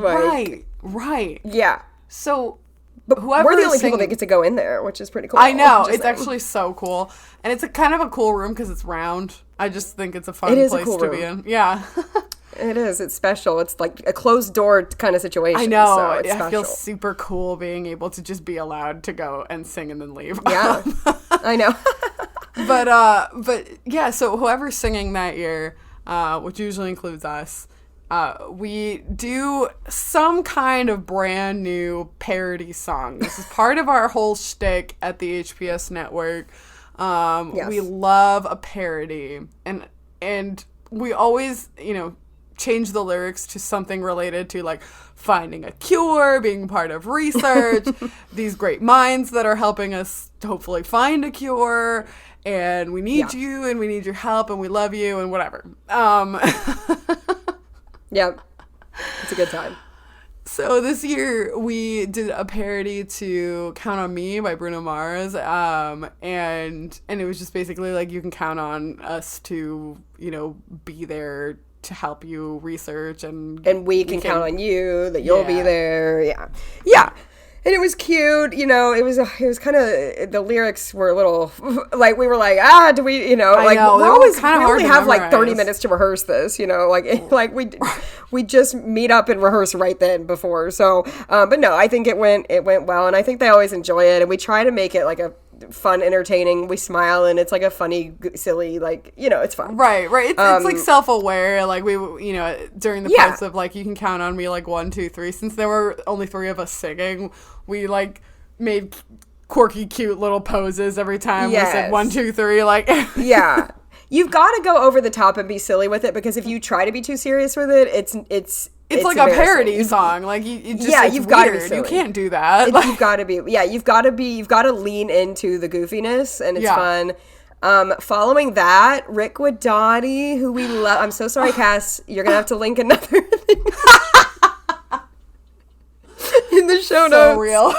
Right. Yeah. So, but we're the only people that get to go in there, which is pretty cool. I know. It's actually so cool. And it's a kind of a cool room because it's round. I just think it's a fun place to be in. Yeah. It is. It's special. It's like a closed door kind of situation. I know. So it's I feel super cool being able to just be allowed to go and sing and then leave. Yeah. I know. But yeah, so whoever's singing that year, which usually includes us, we do some kind of brand new parody song. This is part of our whole shtick at the HPS Network. We love a parody, and we always, change the lyrics to something related to like finding a cure, being part of research, these great minds that are helping us to hopefully find a cure, and we need you and we need your help and we love you and whatever. Yep. It's a good time. So this year we did a parody to Count on Me by Bruno Mars. And it was just basically like, you can count on us to, be there to help you research and we can count on you that you'll be there. Yeah. And it was cute, it was kind of, the lyrics were a little, like, we were like, do we, like, we only have like 30 minutes to rehearse this, like we just meet up and rehearse right then before. So, but no, I think it went well, and I think they always enjoy it, and we try to make it like a fun, entertaining, we smile, and it's like a funny, silly, like, it's fun. Right. It's like self-aware, like we, during the parts of like, you can count on me, like 1, 2, 3, since there were only 3 of us singing, we like made quirky, cute little poses every time we said 1, 2, 3, like. Yeah. You've got to go over the top and be silly with it, because if you try to be too serious with it, it's like a parody song. Like you've got to be silly. You can't do that. You've got to lean into the goofiness, and it's fun. Following that, Rick Wadati, who we love. I'm so sorry, Cass. You're gonna have to link another thing in the show notes. So real.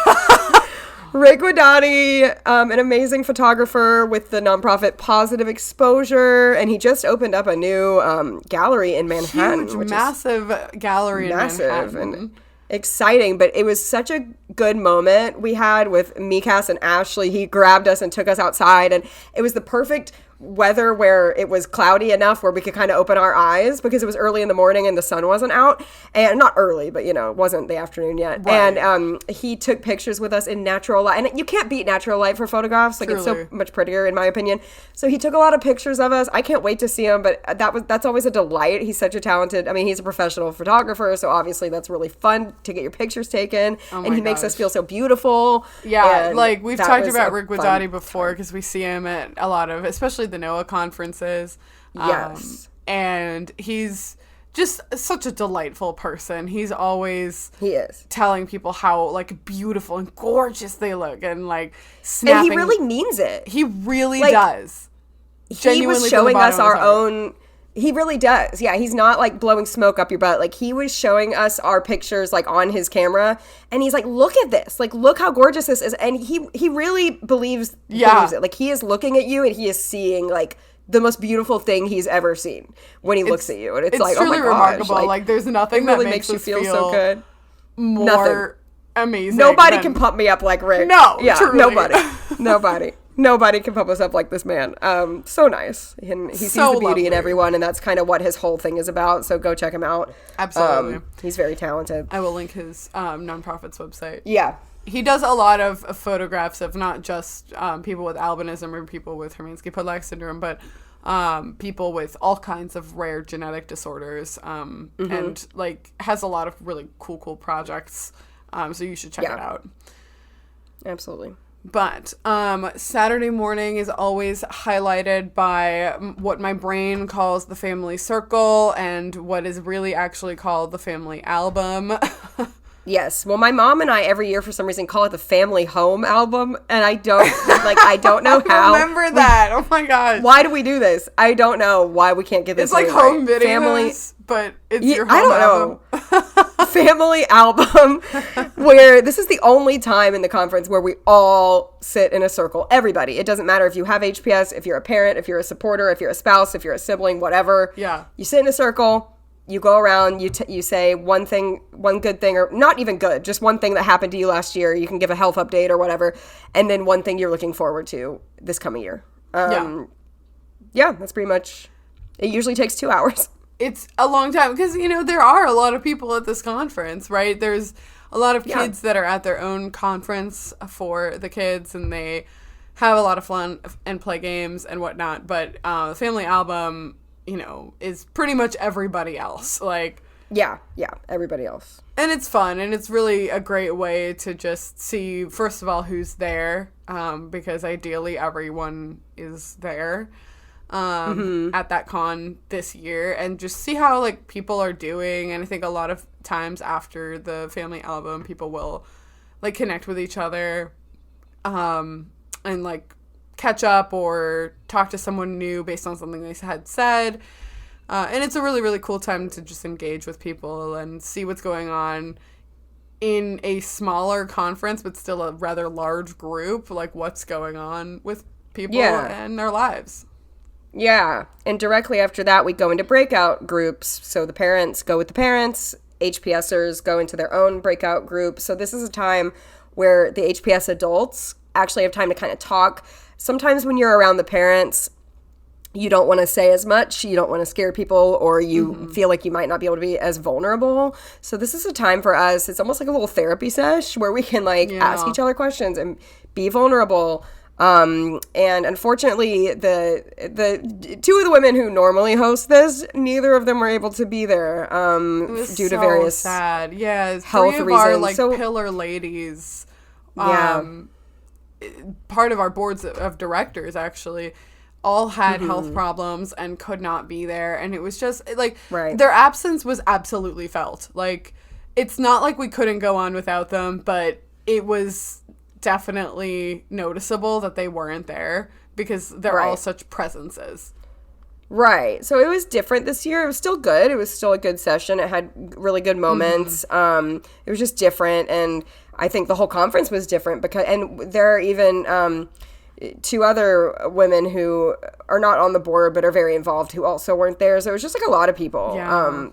Rick Wadati, an amazing photographer with the nonprofit Positive Exposure, and he just opened up a new gallery in Manhattan. Huge, massive gallery in Manhattan. And exciting, but it was such a good moment we had with me, Cass, and Ashley. He grabbed us and took us outside, and it was the perfect weather where it was cloudy enough where we could kind of open our eyes, because it was early in the morning and the sun wasn't out, and not early, but it wasn't the afternoon yet. Right. And he took pictures with us in natural light, and you can't beat natural light for photographs. Like, Truly. It's so much prettier in my opinion. So he took a lot of pictures of us. I can't wait to see him, but that's always a delight. He's such a talented, he's a professional photographer, so obviously that's really fun to get your pictures taken. And he makes us feel so beautiful. Yeah, like we've talked about Rick Wadati before, because we see him at a lot of, especially the NOAA conferences. Yes. And he's just such a delightful person. He is telling people how like beautiful and gorgeous they look, and like snapping. And he really means it. He really does. He was showing us our own. He really does. Yeah, he's not like blowing smoke up your butt. Like he was showing us our pictures like on his camera, and he's like, "Look at this! Like, look how gorgeous this is." And he really believes it. Like he is looking at you, and he is seeing like the most beautiful thing he's ever seen when he looks at you, and it's like, oh my gosh, remarkable. Like there's nothing that really makes you feel so good. More amazing. Nobody can pump me up like Rick. No, yeah, truly. Nobody can pump us up like this man. So nice. And he sees the beauty in everyone, and that's kind of what his whole thing is about. So go check him out. Absolutely. He's very talented. I will link his nonprofit's website. Yeah. He does a lot of photographs of not just people with albinism or people with Hermansky-Pudlak syndrome, but people with all kinds of rare genetic disorders, and like has a lot of really cool projects. So you should check it out. Absolutely. But Saturday morning is always highlighted by what my brain calls the family circle and what is really actually called the family album. Yes. Well, my mom and I every year for some reason call it the family home album, and I don't know how. I remember that. Oh my gosh. Why do we do this? I don't know why we can't get this. It's like home videos, but it's your home album. I don't know. Family album, where this is the only time in the conference where we all sit in a circle. Everybody. It doesn't matter if you have HPS, if you're a parent, if you're a supporter, if you're a spouse, if you're a sibling, whatever. Yeah. You sit in a circle. You go around, you say one good thing, or not even good, just one thing that happened to you last year. You can give a health update or whatever, and then one thing you're looking forward to this coming year. Yeah, that's pretty much. It usually takes 2 hours. It's a long time because, there are a lot of people at this conference, right? There's a lot of kids that are at their own conference for the kids, and they have a lot of fun and play games and whatnot. But the family album, is pretty much everybody else. Like, yeah, everybody else. And it's fun, and it's really a great way to just see, first of all, who's there, because ideally everyone is there at that con this year, and just see how, like, people are doing. And I think a lot of times after the family album, people will, like, connect with each other, and, like, catch up or talk to someone new based on something they had said. And it's a really, really cool time to just engage with people and see what's going on in a smaller conference, but still a rather large group, like what's going on with people and their lives. Yeah. And directly after that, we go into breakout groups. So the parents go with the parents, HPSers go into their own breakout group. So this is a time where the HPS adults actually have time to kind of talk. Sometimes when you're around the parents, you don't want to say as much. You don't want to scare people, or you feel like you might not be able to be as vulnerable. So this is a time for us. It's almost like a little therapy sesh where we can ask each other questions and be vulnerable. And unfortunately, the two of the women who normally host this, neither of them were able to be there due to various sad. Yeah, health three of reasons. Our pillar ladies. Part of our boards of directors actually all had health problems and could not be there, and it was just their absence was absolutely felt. Like, it's not like we couldn't go on without them, but it was definitely noticeable that they weren't there because they're all such presences. Right. So it was different this year. It was still good. It was still a good session. It had really good moments. It was just different, and I think the whole conference was different and there are even two other women who are not on the board but are very involved who also weren't there. So it was just like a lot of people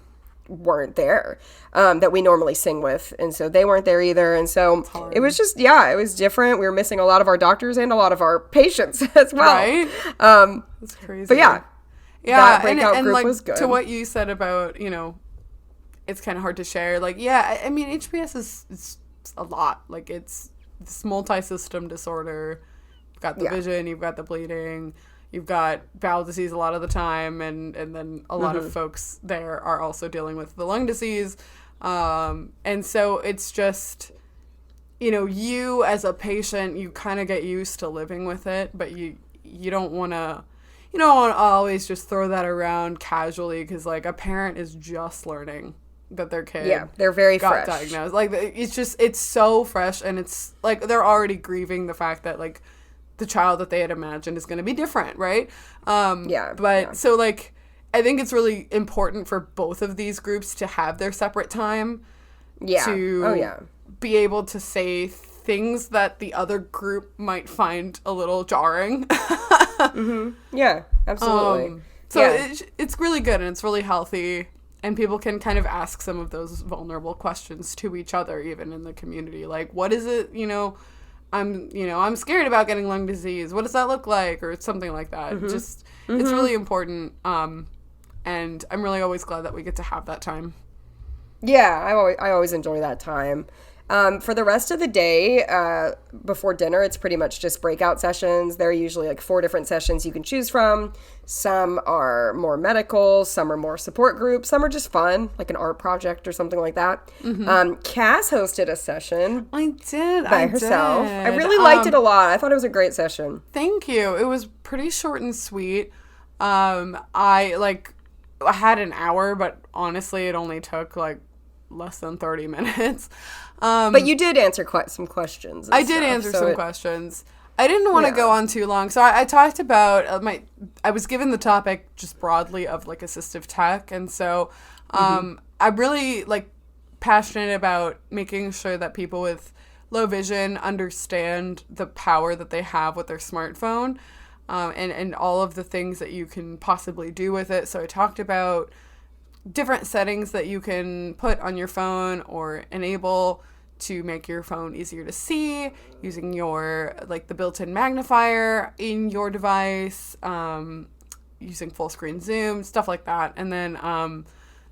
weren't there that we normally sing with, and so they weren't there either. And so it was just it was different. We were missing a lot of our doctors and a lot of our patients as well. Right. That's crazy. But that breakout and group was good. To what you said about, it's kind of hard to share. Like, I mean, HPS is a lot. Like, it's this multi-system disorder. You've got the vision, you've got the bleeding, you've got bowel disease a lot of the time, and then a lot of folks there are also dealing with the lung disease. And so it's just, you as a patient, you kind of get used to living with it, but you don't want to, you don't always just throw that around casually because, like, a parent is just learning that their kid they're very got fresh. diagnosed. Like, it's so fresh, and it's, like, they're already grieving the fact that, like, the child that they had imagined is going to be different, right? So, like, I think it's really important for both of these groups to have their separate time to be able to say things that the other group might find a little jarring. Yeah, absolutely. It's really good, and it's really healthy, and people can kind of ask some of those vulnerable questions to each other, even in the community. Like, what is it, I'm scared about getting lung disease. What does that look like? Or something like that. It's really important. And I'm really always glad that we get to have that time. Yeah, I always enjoy that time. For the rest of the day, before dinner, it's pretty much just breakout sessions. There are usually like 4 different sessions you can choose from. Some are more medical, some are more support groups, some are just fun, like an art project or something like that. Cass hosted a session. I did. By herself. I really liked it a lot. I thought it was a great session. Thank you. It was pretty short and sweet. I had an hour, but honestly, it only took like less than 30 minutes. But you did answer some questions. I did answer some questions. I didn't want to go on too long. So I talked about I was given the topic just broadly of like assistive tech. And so I'm really like passionate about making sure that people with low vision understand the power that they have with their smartphone, and all of the things that you can possibly do with it. So I talked about different settings that you can put on your phone or enable to make your phone easier to see, using your the built-in magnifier in your device, using full screen zoom, stuff like that. And then there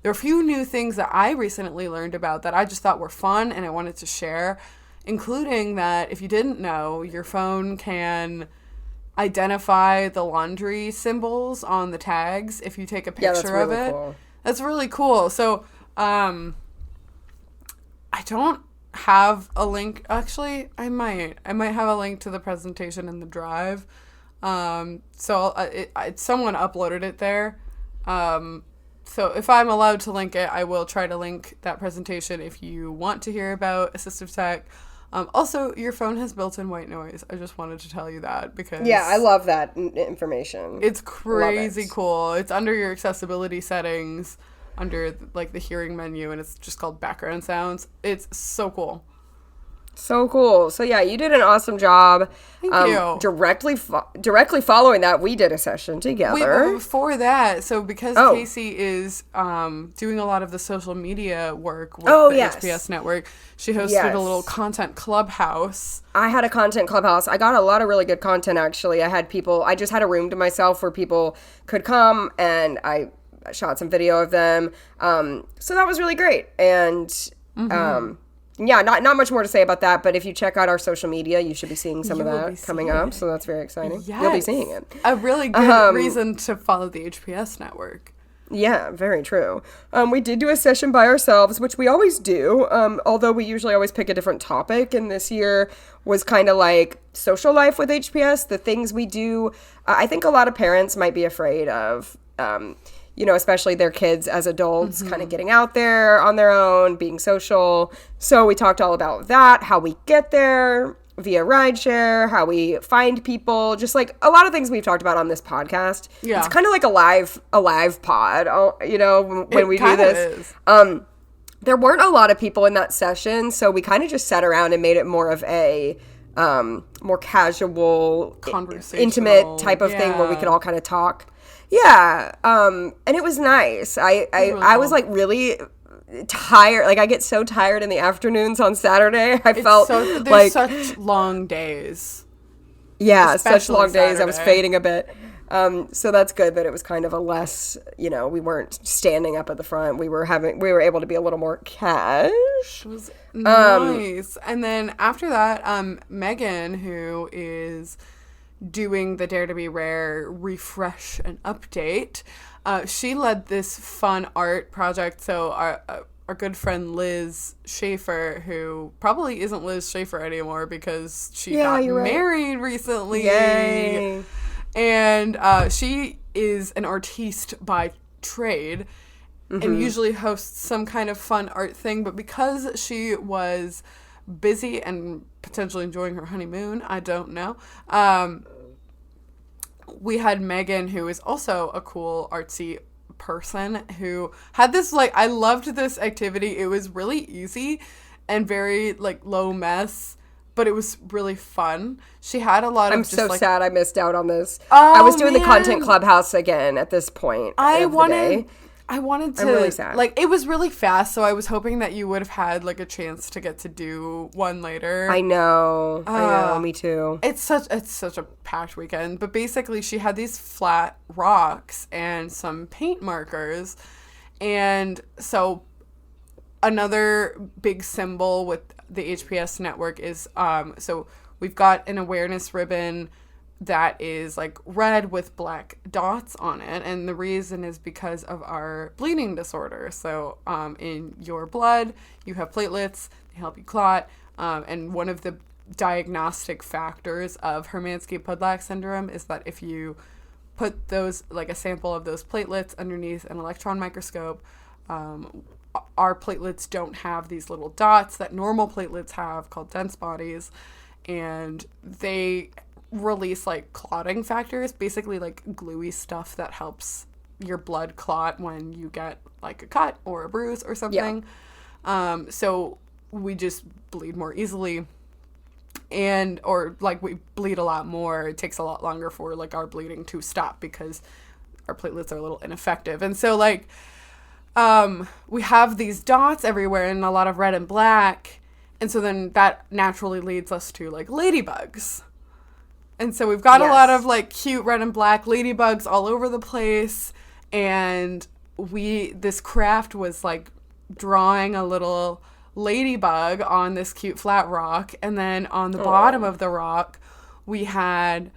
are a few new things that I recently learned about that I just thought were fun and I wanted to share, including that if you didn't know, your phone can identify the laundry symbols on the tags if you take a picture of it. Cool. That's really cool. So, I don't have a link. Actually, I might have a link to the presentation in the drive. Someone uploaded it there. So if I'm allowed to link it, I will try to link that presentation if you want to hear about assistive tech. Also, your phone has built-in white noise. I just wanted to tell you that because... Yeah, I love that information. It's crazy cool. It's under your accessibility settings, under the hearing menu, and it's just called background sounds. It's so cool. So cool. So yeah, you did an awesome job. Thank you. Directly following that, we did a session together. Wait, before that, so because Casey is doing a lot of the social media work with HPS Network, she hosted a little content clubhouse. I had a content clubhouse. I got a lot of really good content, actually. I just had a room to myself where people could come, and I shot some video of them. So that was really great. And yeah, not much more to say about that, but if you check out our social media, you should be seeing some of that coming up, so that's very exciting. Yes. You'll be seeing it. A really good reason to follow the HPS network. Yeah, very true. We did do a session by ourselves, which we always do, although we usually always pick a different topic, and this year was kind of like social life with HPS, the things we do. I think a lot of parents might be afraid of, especially their kids as adults kind of getting out there on their own, being social. So we talked all about that, how we get there via rideshare, how we find people, just like a lot of things we've talked about on this podcast. Yeah. It's kind of like a live pod, when we do this. There weren't a lot of people in that session, so we kind of just sat around and made it more of a more casual, intimate type of thing where we could all kind of talk. Yeah, and it was nice. I was like really tired. Like I get so tired in the afternoons on Saturday. There's such long days. Yeah, such long days. I was fading a bit. So that's good that it was kind of a less, we weren't standing up at the front. We were able to be a little more cash. It was nice. And then after that, Megan, who is doing the Dare to Be Rare refresh and update, she led this fun art project. So our good friend Liz Schaefer, who probably isn't Liz Schaefer anymore because she got married recently. Yay. And she is an artiste by trade and usually hosts some kind of fun art thing. But because she was busy and potentially enjoying her honeymoon, I don't know, we had Megan, who is also a cool artsy person, who had this, like, I loved this activity. It was really easy and very, like, low mess, but it was really fun. She had a lot of I'm just, so like, sad I missed out on this. Oh, I was doing man. the Content Clubhouse again at this point of the day. I wanted to, I'm really sad. Like, it was really fast, so I was hoping that you would have had, like, a chance to get to do one later. I know, me too. It's such a packed weekend, but basically she had these flat rocks and some paint markers, and so another big symbol with the HPS network is, so we've got an awareness ribbon that is like red with black dots on it, and the reason is because of our bleeding disorder. So in your blood you have platelets, they help you clot, and one of the diagnostic factors of Hermansky-Pudlak syndrome is that if you put those, like a sample of those platelets underneath an electron microscope, our platelets don't have these little dots that normal platelets have called dense bodies, and they release like clotting factors, basically like gluey stuff that helps your blood clot when you get like a cut or a bruise or something. Yeah. So we just bleed more easily, or like we bleed a lot more. It takes a lot longer for like our bleeding to stop because our platelets are a little ineffective. And so like we have these dots everywhere and a lot of red and black, and so then that naturally leads us to like ladybugs. And so we've got a lot of like cute red and black ladybugs all over the place, and this craft was like drawing a little ladybug on this cute flat rock, and then on the bottom of the rock we had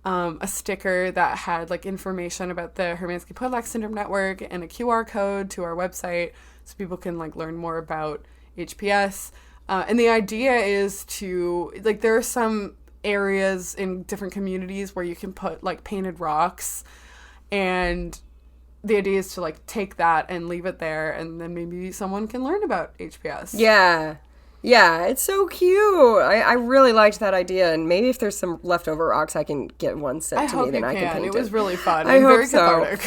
a sticker that had like information about the Hermansky-Pudlak syndrome network and a QR code to our website so people can like learn more about HPS. And the idea is to, like, there are some areas in different communities where you can put like painted rocks, and the idea is to like take that and leave it there, and then maybe someone can learn about HPS. Yeah, it's so cute. I really liked that idea, and maybe if there's some leftover rocks I can get one sent to me, then I can paint it. It was really fun. I hope very so. cathartic.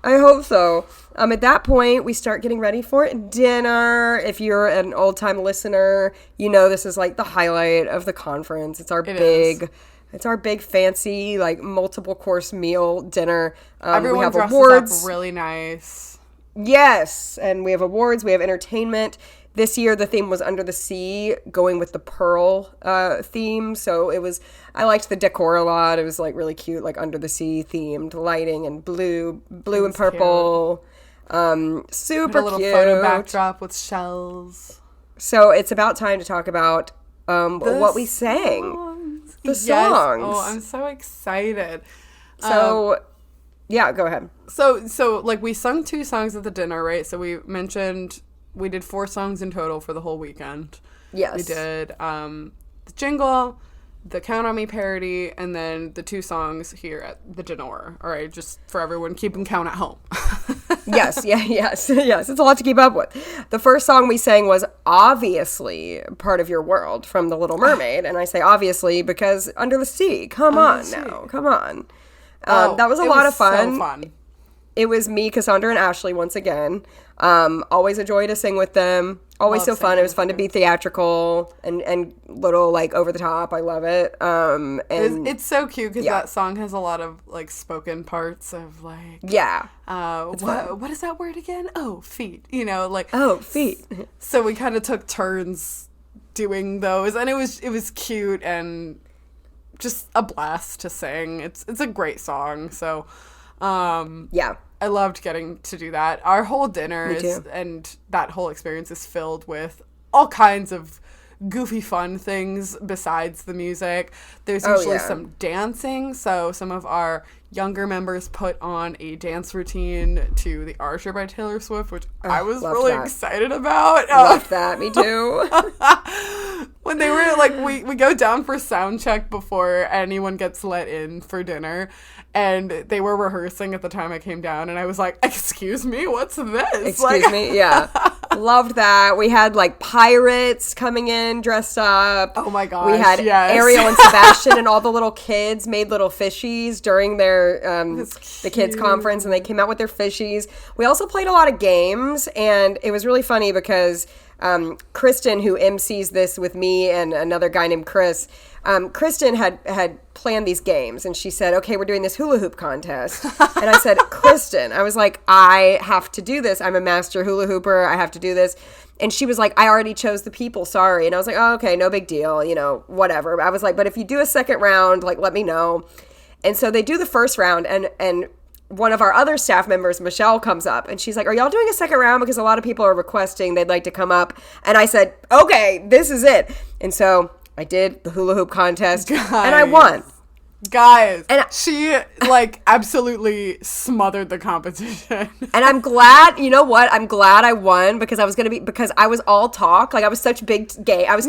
I hope so. At that point, we start getting ready for dinner. If you're an old-time listener, you know this is like the highlight of the conference. It's our big fancy, like, multiple course meal dinner. Everyone we have dresses awards. up really nice. Yes, and we have awards. We have entertainment. This year, the theme was Under the Sea, going with the Pearl theme. So I liked the decor a lot. It was like really cute, like Under the Sea themed lighting and blue and purple. Super a little cute. Photo backdrop with shells. So it's about time to talk about what we sang. The songs. Oh, I'm so excited. So, yeah, go ahead. So like we sung 2 songs at the dinner, right? So we mentioned we did 4 songs in total for the whole weekend. Yes. We did the jingle, the Count on Me parody, and then the 2 songs here at the dinner. All right, just for everyone keeping count at home. Yes. It's a lot to keep up with. The first song we sang was obviously Part of Your World from The Little Mermaid. And I say obviously because Under the Sea. Come on. That was a lot of fun. So fun. It was me, Cassandra, and Ashley once again. Always a joy to sing with them. Always so fun. It was fun to be theatrical and little, like, over the top. I love it. And it's so cute because that song has a lot of like spoken parts of like what is that word again? Oh, feet. You know, like feet. So we kind of took turns doing those, and it was cute and just a blast to sing. It's a great song. So I loved getting to do that. Our whole dinner and that whole experience is filled with all kinds of goofy fun things besides the music. There's usually some dancing. So some of our younger members put on a dance routine to The Archer by Taylor Swift, which I was really excited about. Loved that. Me too. When they were like, we go down for sound check before anyone gets let in for dinner, and they were rehearsing at the time I came down, and I was like, excuse me, what's this? Excuse me? Yeah. Loved that. We had like pirates coming in dressed up. Oh my gosh. We had Ariel and Sebastian and all the little kids made little fishies during their the kids conference, and they came out with their fishies. We also played a lot of games, and it was really funny because Kristen, who MCs this with me and another guy named Chris, Kristen had planned these games, and she said, okay, we're doing this hula hoop contest. And I said, Kristen, I was like, I have to do this. I'm a master hula hooper. I have to do this. And she was like, I already chose the people. Sorry. And I was like, oh, okay, no big deal. You know, whatever. I was like, but if you do a second round, like, let me know. And so they do the first round, and one of our other staff members, Michelle, comes up, and she's like, are y'all doing a second round? Because a lot of people are requesting they'd like to come up. And I said, okay, this is it. And so I did the hula hoop contest, and I won. Guys, and she, like, absolutely smothered the competition. And I'm glad, you know what? I'm glad I won because because I was all talk. Like, I was such big game. I was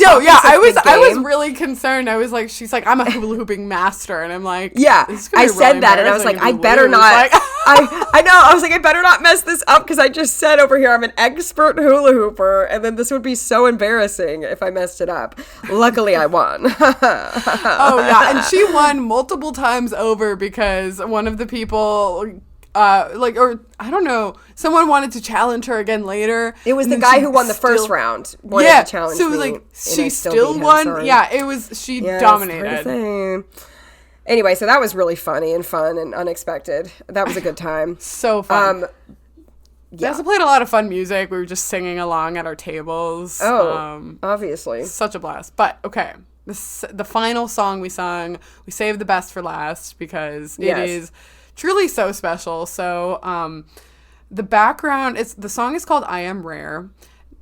really concerned. I was like, she's like, I'm a hula hooping master. And I'm like, yeah, I said that. And I was like, I better not. I know. I was like, I better not mess this up because I just said over here I'm an expert hula hooper. And then this would be so embarrassing if I messed it up. Luckily, I won. Oh, yeah. And she won multiple times over because one of the people, or I don't know, someone wanted to challenge her again later. It was the guy who won the first round. To challenge so it was me, like she still won. Yeah, it was she dominated. Anyway, so that was really funny and fun and unexpected. That was a good time. So fun. We also played a lot of fun music. We were just singing along at our tables. Oh, obviously. Such a blast. But, okay, the final song we sung, we saved the best for last because it is truly so special. So the background, the song is called I Am Rare.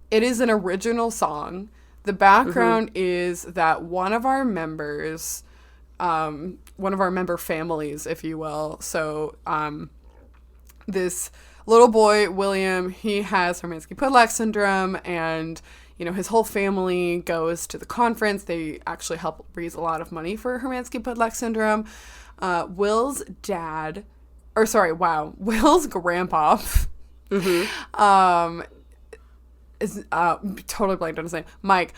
It is an original song. The background is that one of our members, one of our member families, if you will. So this little boy, William, he has Hermansky-Pudlak syndrome, and, you know, his whole family goes to the conference. They actually help raise a lot of money for Hermansky-Pudlak syndrome. Will's grandpa is totally blanked on his name, Mike.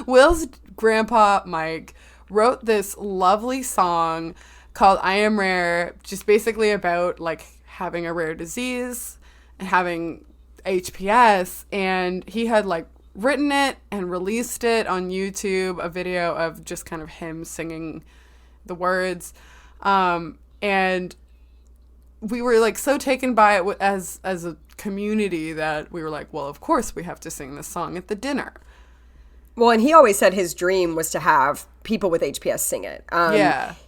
Will's grandpa, Mike, wrote this lovely song called I Am Rare, just basically about, like, having a rare disease and having HPS, and he had, like, written it and released it on YouTube, a video of just kind of him singing the words, and we were, like, so taken by it as a community that we were like, well, of course we have to sing this song at the dinner. Well, and he always said his dream was to have people with HPS sing it.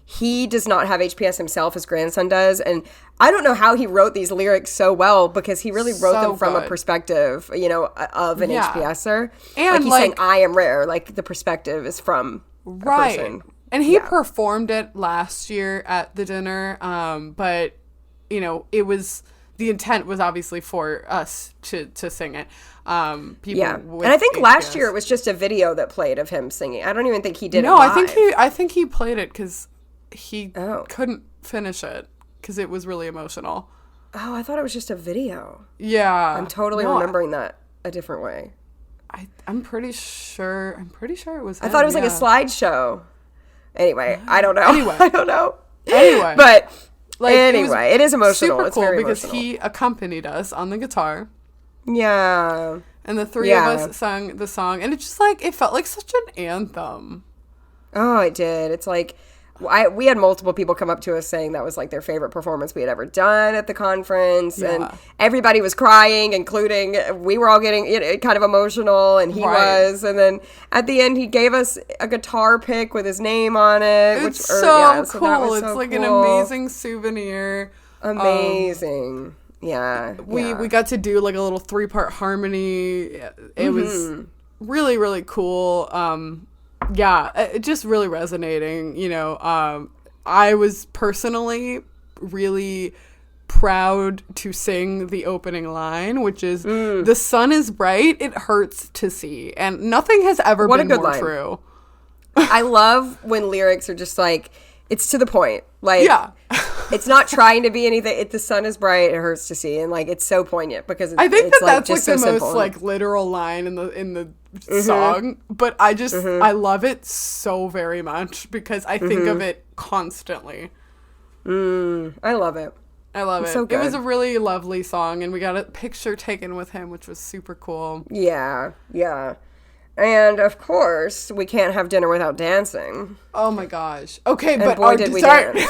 He does not have HPS himself. His grandson does. And I don't know how he wrote these lyrics so well because he really wrote them from a perspective, you know, of an HPSer. And like he's saying, I am rare. Like the perspective is from a person. And he performed it last year at the dinner. But, you know, the intent was obviously for us to sing it. People with and I think HPS. Last year it was just a video that played of him singing. I don't even think he did it live. I think he played it because he couldn't finish it because it was really emotional. Oh, I thought it was just a video. Yeah, I'm totally remembering that a different way. I'm pretty sure it was. I thought it was like a slideshow. Anyway, I don't know. I don't know. Anyway, but. Like, it is emotional. Super it's cool very because emotional. he accompanied us on the guitar. Yeah. And the three of us sang the song, and it just it felt like such an anthem. Oh, it did. It's like we had multiple people come up to us saying that was like their favorite performance we had ever done at the conference, and everybody was crying, including we were all getting kind of emotional, and he was. And then at the end, he gave us a guitar pick with his name on it. It's so cool. It's like an amazing souvenir. Amazing. Yeah. We got to do like a little 3-part harmony. It was really, really cool. Just really resonating, you know. I was personally really proud to sing the opening line, which is, the sun is bright, it hurts to see. And nothing has ever been more true. I love when lyrics are just like, it's to the point. Like, it's not trying to be anything. The sun is bright, it hurts to see. And like, it's so poignant because I think it's that's just like the so most simple. like literal line in the song. But I just, I love it so very much because I think of it constantly. I love it. I love it. So good. It was a really lovely song, and we got a picture taken with him, which was super cool. Yeah. And of course, we can't have dinner without dancing. Oh my gosh. Okay, And but boy, our did we dessert. dance.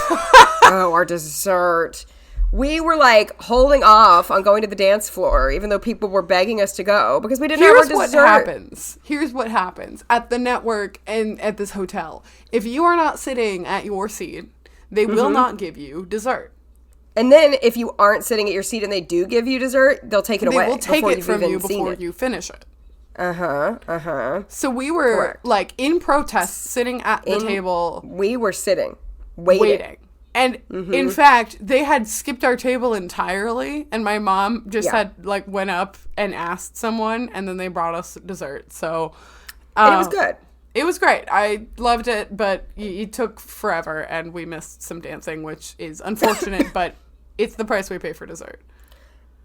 Oh, our dessert. We were like holding off on going to the dance floor, even though people were begging us to go because we didn't have our dessert. Here's what happens at the network and at this hotel. If you are not sitting at your seat, they will not give you dessert. And then if you aren't sitting at your seat and they do give you dessert, they'll take it away. They will take it from you before it. you finish it. So we were like in protest, sitting at the table. We were sitting, waiting. And in fact, they had skipped our table entirely. And my mom just had like went up and asked someone, and then they brought us dessert. So And it was good. It was great. I loved it, but it took forever, and we missed some dancing, which is unfortunate, but it's the price we pay for dessert.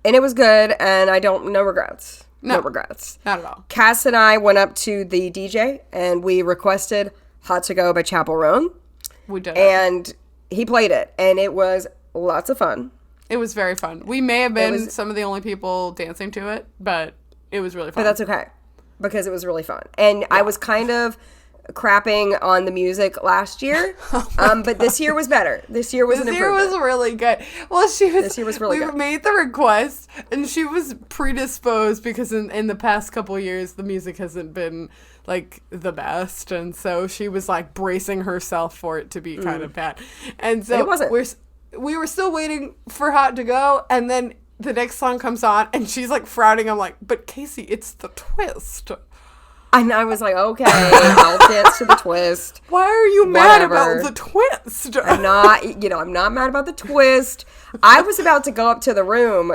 And it was good, and no regrets. No regrets. Not at all. Cass and I went up to the DJ, and we requested Hot to Go by Chapel Roan. We did. And he played it, and it was lots of fun. It was very fun. We may have been some of the only people dancing to it, but it was really fun. But that's okay, because it was really fun. And I was kind of crapping on the music last year, but this year was better. This year was an improvement. This year was really good. Well, This year was really good. We made the request, and she was predisposed because in the past couple years, the music hasn't been like the best, and so she was like bracing herself for it to be kind of bad. And so it wasn't. We were still waiting for Hot to Go, and then the next song comes on, and she's like frowning. I'm like, but Casey, it's the twist. And I was like, okay, I'll dance to the twist. Why are you mad about the twist? I'm not mad about the twist. I was about to go up to the room,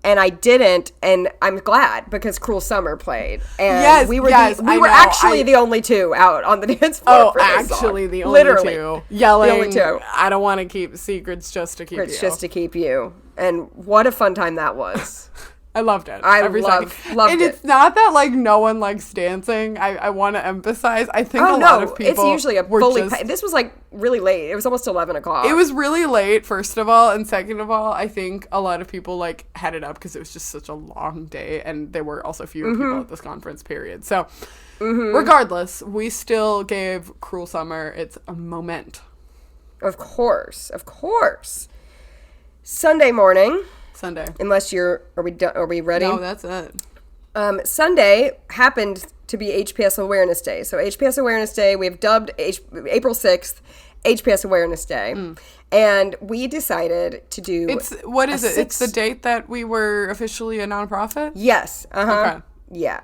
and I didn't, and I'm glad because Cruel Summer played. And we were actually the only two out on the dance floor. The only two. Yelling. The only two. I don't want to keep secrets just to keep you. It's just to keep you. And what a fun time that was. I loved it. I loved it. And it's not that like no one likes dancing. I want to emphasize. I think a lot of people. It's usually a fully. This was like really late. It was almost 11 o'clock. It was really late. First of all, and second of all, I think a lot of people like had it up because it was just such a long day, and there were also fewer people at this conference period. So, regardless, we still gave Cruel Summer its a moment. Of course. Sunday morning. Unless are we ready? No, that's it. Sunday happened to be HPS Awareness Day. So HPS Awareness Day, we have dubbed April 6th HPS Awareness Day. And we decided to do... It's the date that we were officially a nonprofit? Yes. Okay. Yeah.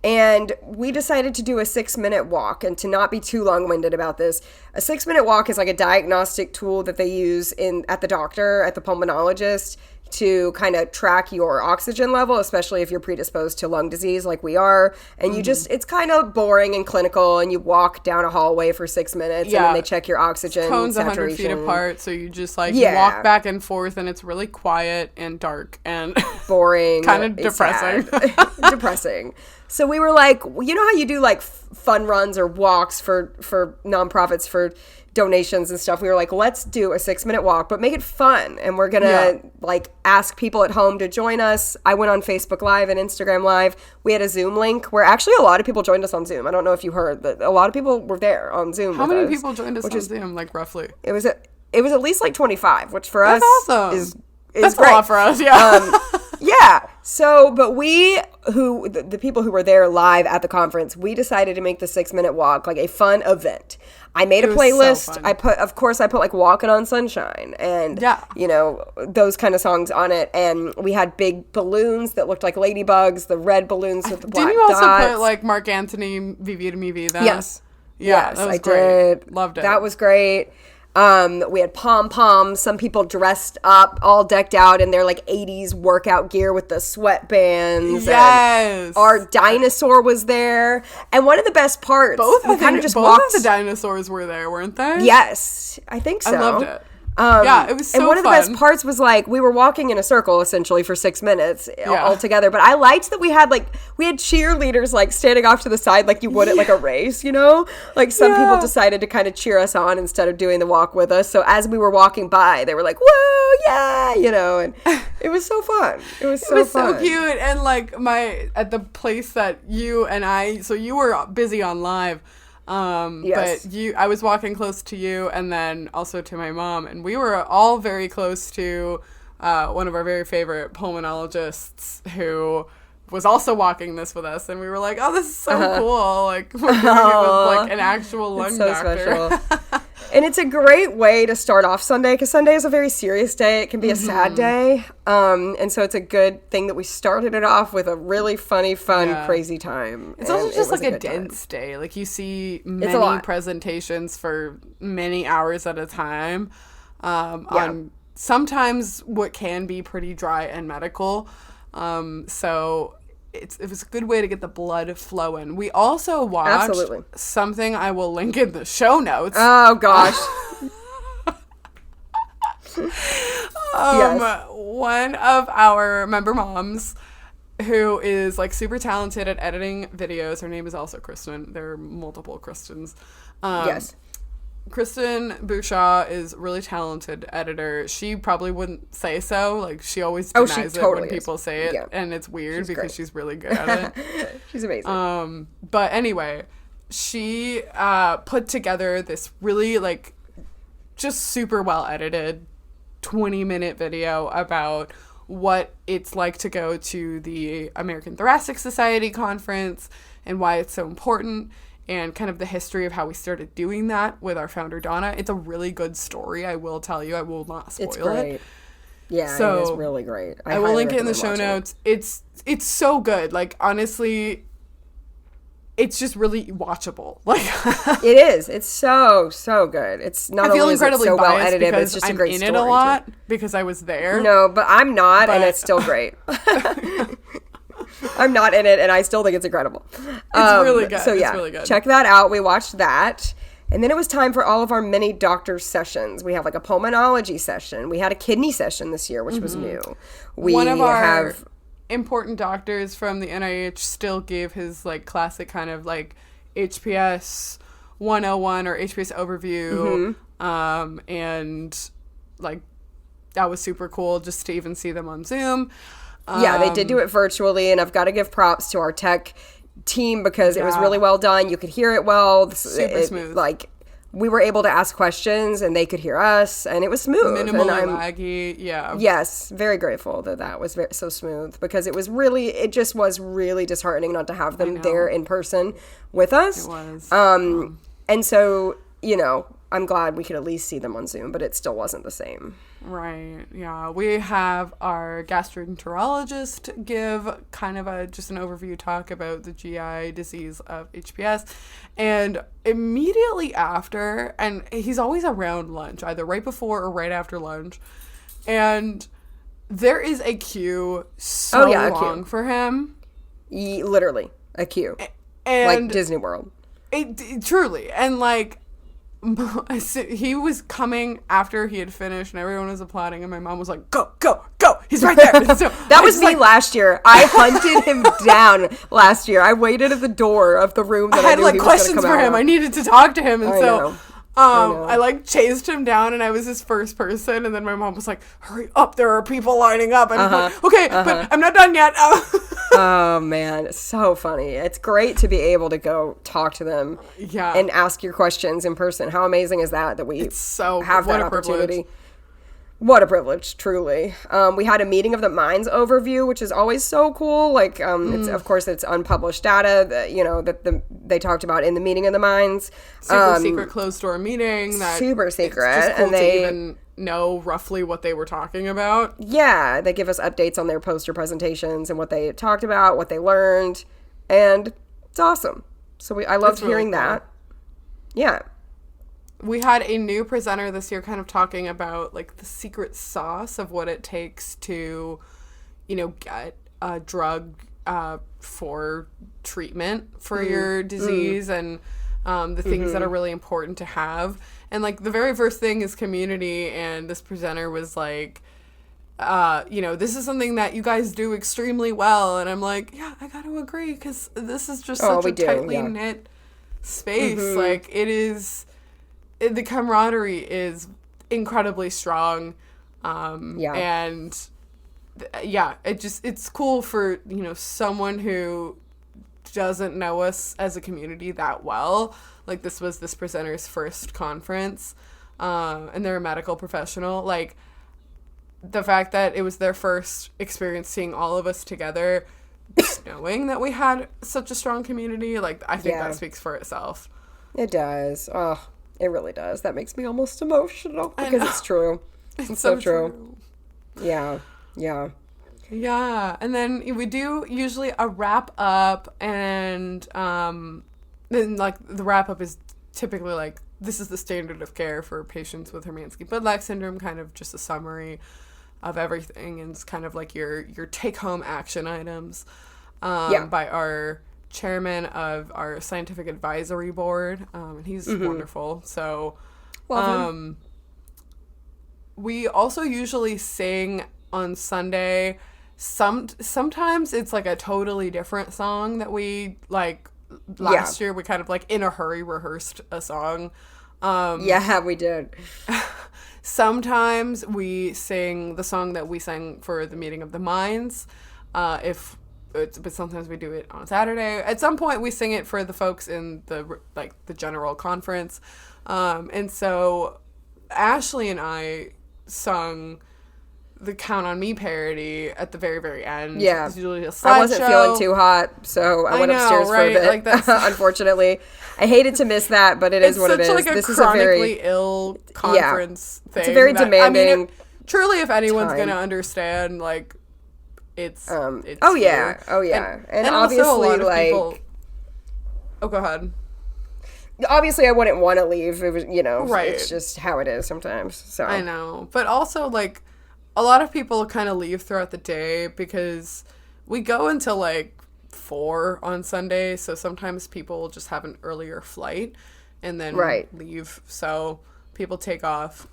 And we decided to do a 6-minute walk, and to not be too long-winded about this, a 6-minute walk is like a diagnostic tool that they use at the doctor, at the pulmonologist, to kind of track your oxygen level, especially if you're predisposed to lung disease like we are. And it's kind of boring and clinical, and you walk down a hallway for 6 minutes, and then they check your oxygen cones saturation. 100 feet apart, so you just walk back and forth, and it's really quiet and dark and boring. Kind of depressing. Depressing. So we were like, you know how you do like fun runs or walks for nonprofits for donations and stuff? We were like, let's do a 6-minute walk, but make it fun. And we're going to like ask people at home to join us. I went on Facebook Live and Instagram Live. We had a Zoom link where actually a lot of people joined us on Zoom. I don't know if you heard that a lot of people were there on Zoom. How many people joined us on Zoom, like roughly? It was at least like 25, which for That's us awesome. is That's great. a lot for us, yeah. Yeah. So, but we the people who were there live at the conference, we decided to make the 6-minute walk like a fun event. I made a playlist. So I put like Walking on Sunshine and, those kind of songs on it. And we had big balloons that looked like ladybugs, the red balloons with the black dots. Didn't you also put like Mark Anthony, Vivi to Me Vida? Yes. Yeah, yes, I did. Loved it. That was great. We had pom-poms, some people dressed up, all decked out in their like 80s workout gear with the sweatbands. Yes. Our dinosaur was there. And one of the best parts, both of the dinosaurs were there, weren't they? Yes, I think so. I loved it. It was so fun. And one of the best parts was like we were walking in a circle essentially for 6 minutes all together. But I liked that we had cheerleaders like standing off to the side like you would at like a race, Like some people decided to kind of cheer us on instead of doing the walk with us. So as we were walking by, they were like, "Whoa, yeah!" And it was so fun. It was so cute. And like at the place that you were busy on live. Yes. But I was walking close to you and then also to my mom, and we were all very close to one of our very favorite pulmonologists who was also walking this with us, and we were like, oh, this is so cool. Like, we're doing it with like an actual lung doctor. Special. And it's a great way to start off Sunday, because Sunday is a very serious day. It can be a sad day. And so it's a good thing that we started it off with a really fun, crazy time. It's also just like a dense day. Like you see many presentations for many hours at a time on sometimes what can be pretty dry and medical. So it was a good way to get the blood flowing. We also watched something I will link in the show notes. Oh, gosh. One of our member moms who is like super talented at editing videos. Her name is also Kristen. There are multiple Kristens. Yes. Kristen Bouchaw is a really talented editor. She probably wouldn't say so. Like, she always denies it when people say it. Yeah. And it's weird because she's really good at it. She's amazing. But anyway, she put together this really, like, just super well edited 20-minute video about what it's like to go to the American Thoracic Society conference and why it's so important, and kind of the history of how we started doing that with our founder, Donna. It's a really good story, I will tell you. I will not spoil it. It's great. Yeah, it is really great. I will link it in the show notes. It's so good. Like, honestly, it's just really watchable. Like, it is. It's so good. It's not only is it so well edited, but it's just a great story. I'm in it a lot because I was there. No, but I'm not, and it's still great. I'm not in it, and I still think it's incredible. It's really good. So yeah, it's really good. Check that out. We watched that. And then it was time for all of our mini doctor sessions. We have like a pulmonology session. We had a kidney session this year, which was new. One of our important doctors from the NIH still gave his like classic kind of like HPS 101 or HPS overview. And like that was super cool just to even see them on Zoom. Yeah, they did do it virtually, and I've got to give props to our tech team because it was really well done. You could hear it well. Super smooth. Like, we were able to ask questions, and they could hear us, and it was smooth. Minimally laggy, yeah. Yes, very grateful that was so smooth because it just was really disheartening not to have them there in person with us. It was. And so, I'm glad we could at least see them on Zoom, but it still wasn't the same. Right, yeah. We have our gastroenterologist give kind of just an overview talk about the GI disease of HPS. And immediately after, and he's always around lunch, either right before or right after lunch, and there is a queue long for him. Literally, a queue. And like Disney World. It truly. And like, he was coming after he had finished and everyone was applauding and my mom was like, go, he's right there. So that was me last year. I hunted him down last year. I waited at the door of the room that I knew he was going to come out. I had questions for him. I needed to talk to him, and I like chased him down and I was his first person, and then my mom was like, hurry up, there are people lining up, and I'm like, okay, but I'm not done yet. Oh man, it's so funny. It's great to be able to go talk to them and ask your questions in person. How amazing is that we have that opportunity? What a privilege, truly. We had a meeting of the minds overview, which is always so cool. Like, it's, of course, it's unpublished data that, they talked about in the meeting of the minds. Super secret closed door meeting. Super secret. It's just cool to even know roughly what they were talking about. Yeah, they give us updates on their poster presentations and what they talked about, what they learned, and it's awesome. So I loved hearing that. Yeah. We had a new presenter this year kind of talking about, like, the secret sauce of what it takes to, get a drug for treatment for your disease and the things that are really important to have. And, like, the very first thing is community, and this presenter was like, this is something that you guys do extremely well. And I'm like, yeah, I got to agree, because this is just such a tightly knit space. Like, it is... the camaraderie is incredibly strong. And it's cool for, someone who doesn't know us as a community that well. Like, this was this presenter's first conference, and they're a medical professional. Like, the fact that it was their first experience seeing all of us together, just knowing that we had such a strong community, like, I think that speaks for itself. It does. Oh, it really does. That makes me almost emotional because it's true. It's so true. Yeah. Yeah. Yeah. And then we do usually a wrap up, and then, like, the wrap up is typically like, this is the standard of care for patients with Hermansky-Pudlak syndrome, kind of just a summary of everything, and it's kind of like your take home action items by our chairman of our scientific advisory board, and he's wonderful. So we also usually sing on Sunday. Sometimes it's like a totally different song that we, like, last year we kind of, like, in a hurry rehearsed a song. Yeah, we did. Sometimes we sing the song that we sang for the meeting of the minds, but sometimes we do it on Saturday. At some point, we sing it for the folks in the general conference. And so Ashley and I sung the Count on Me parody at the very, very end. Yeah. It's usually a slideshow. I wasn't feeling too hot, so I went upstairs for a bit. Like, that's unfortunately. I hated to miss that, but it is what it is. It's such, like, this a is a chronically ill conference thing. It's a very demanding truly, if anyone's going to understand, like, it's oh here. yeah. And obviously, also a lot of like, people... Oh, go ahead. Obviously, I wouldn't want to leave. It was, right. It's just how it is sometimes. So I know. But also, like, a lot of people kind of leave throughout the day because we go until, like, 4 on Sunday. So sometimes people will just have an earlier flight and then leave. So people take off.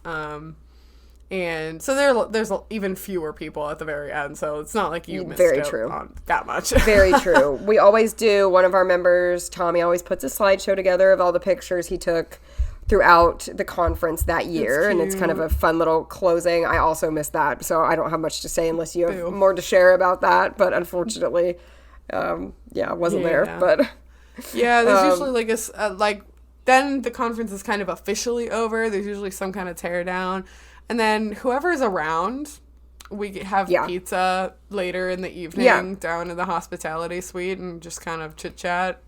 And so there's even fewer people at the very end, so it's not like you missed out on that much. Very true. We always do. One of our members, Tommy, always puts a slideshow together of all the pictures he took throughout the conference that year, and it's kind of a fun little closing. I also missed that, so I don't have much to say unless you have more to share about that, but unfortunately, I wasn't there. But yeah, there's usually like then the conference is kind of officially over. There's usually some kind of tear down. And then whoever's around, we have pizza later in the evening down in the hospitality suite and just kind of chit-chat.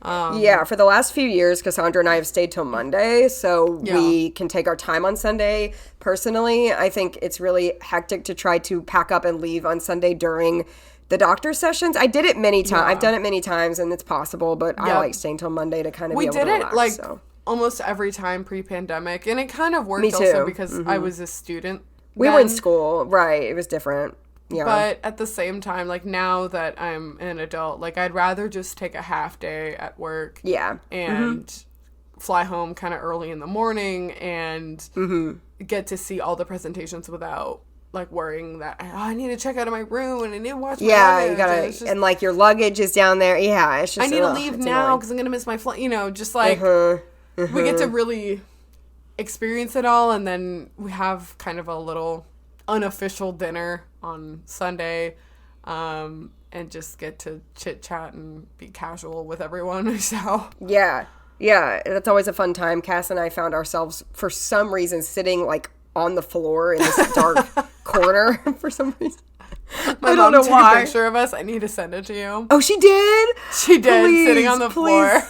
For the last few years, Cassandra and I have stayed till Monday, so we can take our time on Sunday. Personally, I think it's really hectic to try to pack up and leave on Sunday during the doctor sessions. I did it many times. I've done it many times, and it's possible, but I like staying till Monday to kind of be able to relax. We did it, almost every time pre-pandemic, and it kind of worked also because I was a student we were in school, right? It was different. Yeah. But at the same time, like, now that I'm an adult, like, I'd rather just take a half day at work and fly home kind of early in the morning and get to see all the presentations without, like, worrying that, I need to check out of my room and I need to watch my luggage. You gotta, and, like, your luggage is down there. Yeah, it's just, I need to leave now because I'm gonna miss my flight, just, like... We get to really experience it all, and then we have kind of a little unofficial dinner on Sunday, and just get to chit-chat and be casual with everyone, so... Yeah, that's always a fun time. Cass and I found ourselves, for some reason, sitting, like, on the floor in this dark corner for some reason. My mom took a picture of us. I need to send it to you. Oh, she did? She did, please, sitting on the floor.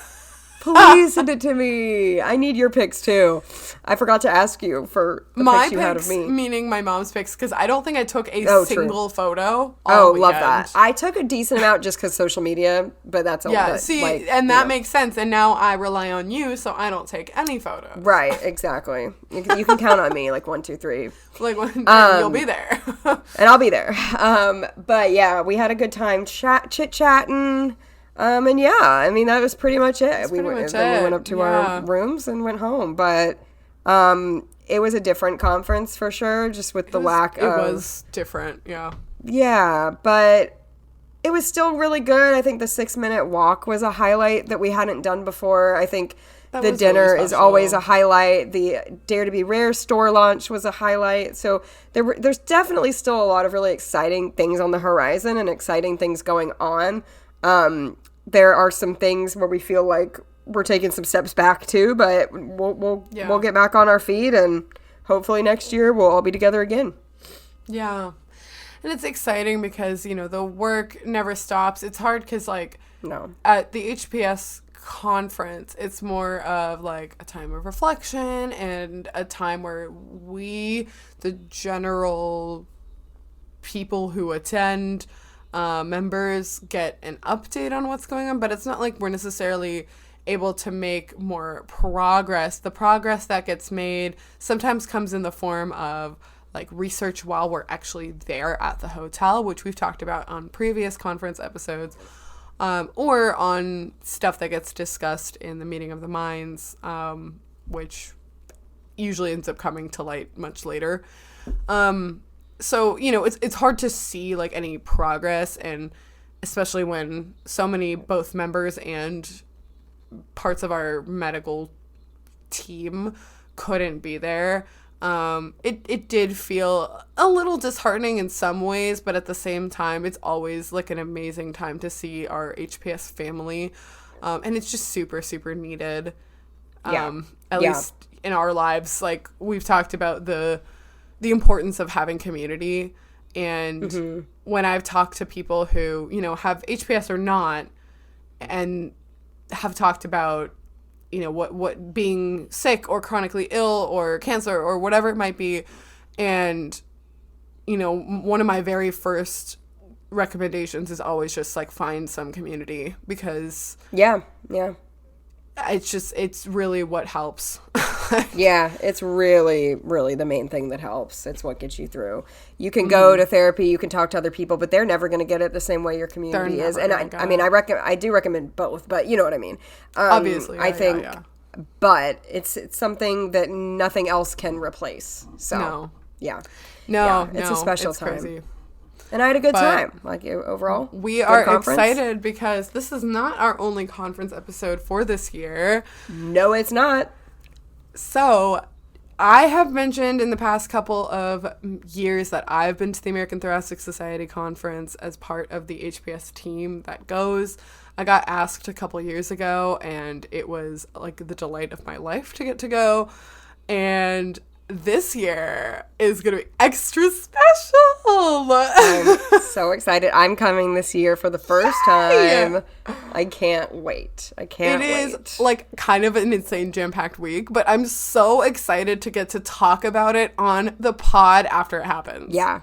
Please send it to me. I need your pics too. I forgot to ask you for the pics you had of me. Meaning my mom's pics, because I don't think I took a single photo all weekend. Love that. I took a decent amount just because social media, but that's all. Yeah, and that makes sense. And now I rely on you, so I don't take any photos. Right, exactly. You can count on me, like 1, 2, 3. Like you'll be there, and I'll be there. But yeah, we had a good time chit-chatting. And yeah, I mean, that was pretty much it. We went up to our rooms and went home. But it was a different conference for sure, just with the lack of... It was different, yeah. Yeah, but it was still really good. I think the 6-minute walk was a highlight that we hadn't done before. I think the dinner is always a highlight. The Dare to Be Rare store launch was a highlight. So there's definitely still a lot of really exciting things on the horizon and exciting things going on. There are some things where we feel like we're taking some steps back too, but we'll get back on our feet, and hopefully next year we'll all be together again. Yeah. And it's exciting because, the work never stops. It's hard because, at the HPS conference, it's more of, a time of reflection and a time where we, the general people who attend, members get an update on what's going on, but it's not like we're necessarily able to make more progress. The progress that gets made sometimes comes in the form of research while we're actually there at the hotel, which we've talked about on previous conference episodes, or on stuff that gets discussed in the meeting of the minds, which usually ends up coming to light much later. So, it's hard to see, any progress, and especially when so many, both members and parts of our medical team couldn't be there. It did feel a little disheartening in some ways, but at the same time, it's always, an amazing time to see our HPS family, and it's just super, super needed, at least in our lives. We've talked about the importance of having community. And when I've talked to people who, have HPS or not, and have talked about, what being sick or chronically ill or cancer or whatever it might be. And, one of my very first recommendations is always just find some community, because it's really what helps. Yeah, it's really, really the main thing that helps. It's what gets you through. You can go to therapy, you can talk to other people, but they're never going to get it the same way your community is. And I do recommend both, but you know what I mean. Obviously, I think, but it's something that nothing else can replace. So, it's a special time. Crazy. And I had a good time, overall. We are excited because this is not our only conference episode for this year. No, it's not. So, I have mentioned in the past couple of years that I've been to the American Thoracic Society conference as part of the HPS team that goes. I got asked a couple years ago, and it was the delight of my life to get to go. And this year is going to be extra special. I'm so excited. I'm coming this year for the first time. I can't wait. It is kind of an insane jam-packed week, but I'm so excited to get to talk about it on the pod after it happens. Yeah.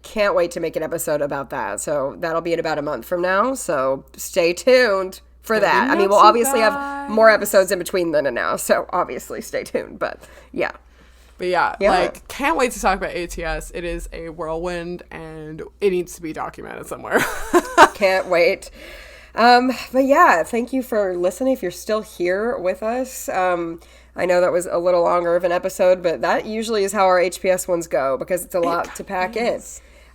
Can't wait to make an episode about that. So that'll be in about a month from now. So stay tuned for that. I mean, we'll obviously have more episodes in between then and now. So obviously stay tuned. But yeah. But yeah, can't wait to talk about ATS. It is a whirlwind, and it needs to be documented somewhere. Can't wait. But yeah, thank you for listening. If you're still here with us, I know that was a little longer of an episode, but that usually is how our HPS ones go, because it's a lot to pack in.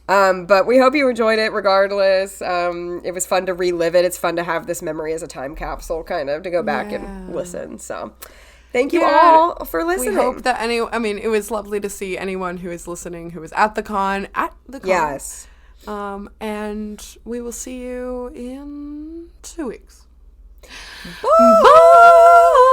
But we hope you enjoyed it regardless. It was fun to relive it. It's fun to have this memory as a time capsule, kind of, to go back and listen. So thank you all for listening. We hope that it was lovely to see anyone who is listening who was at the con. Yes. And we will see you in 2 weeks. Bye. Bye.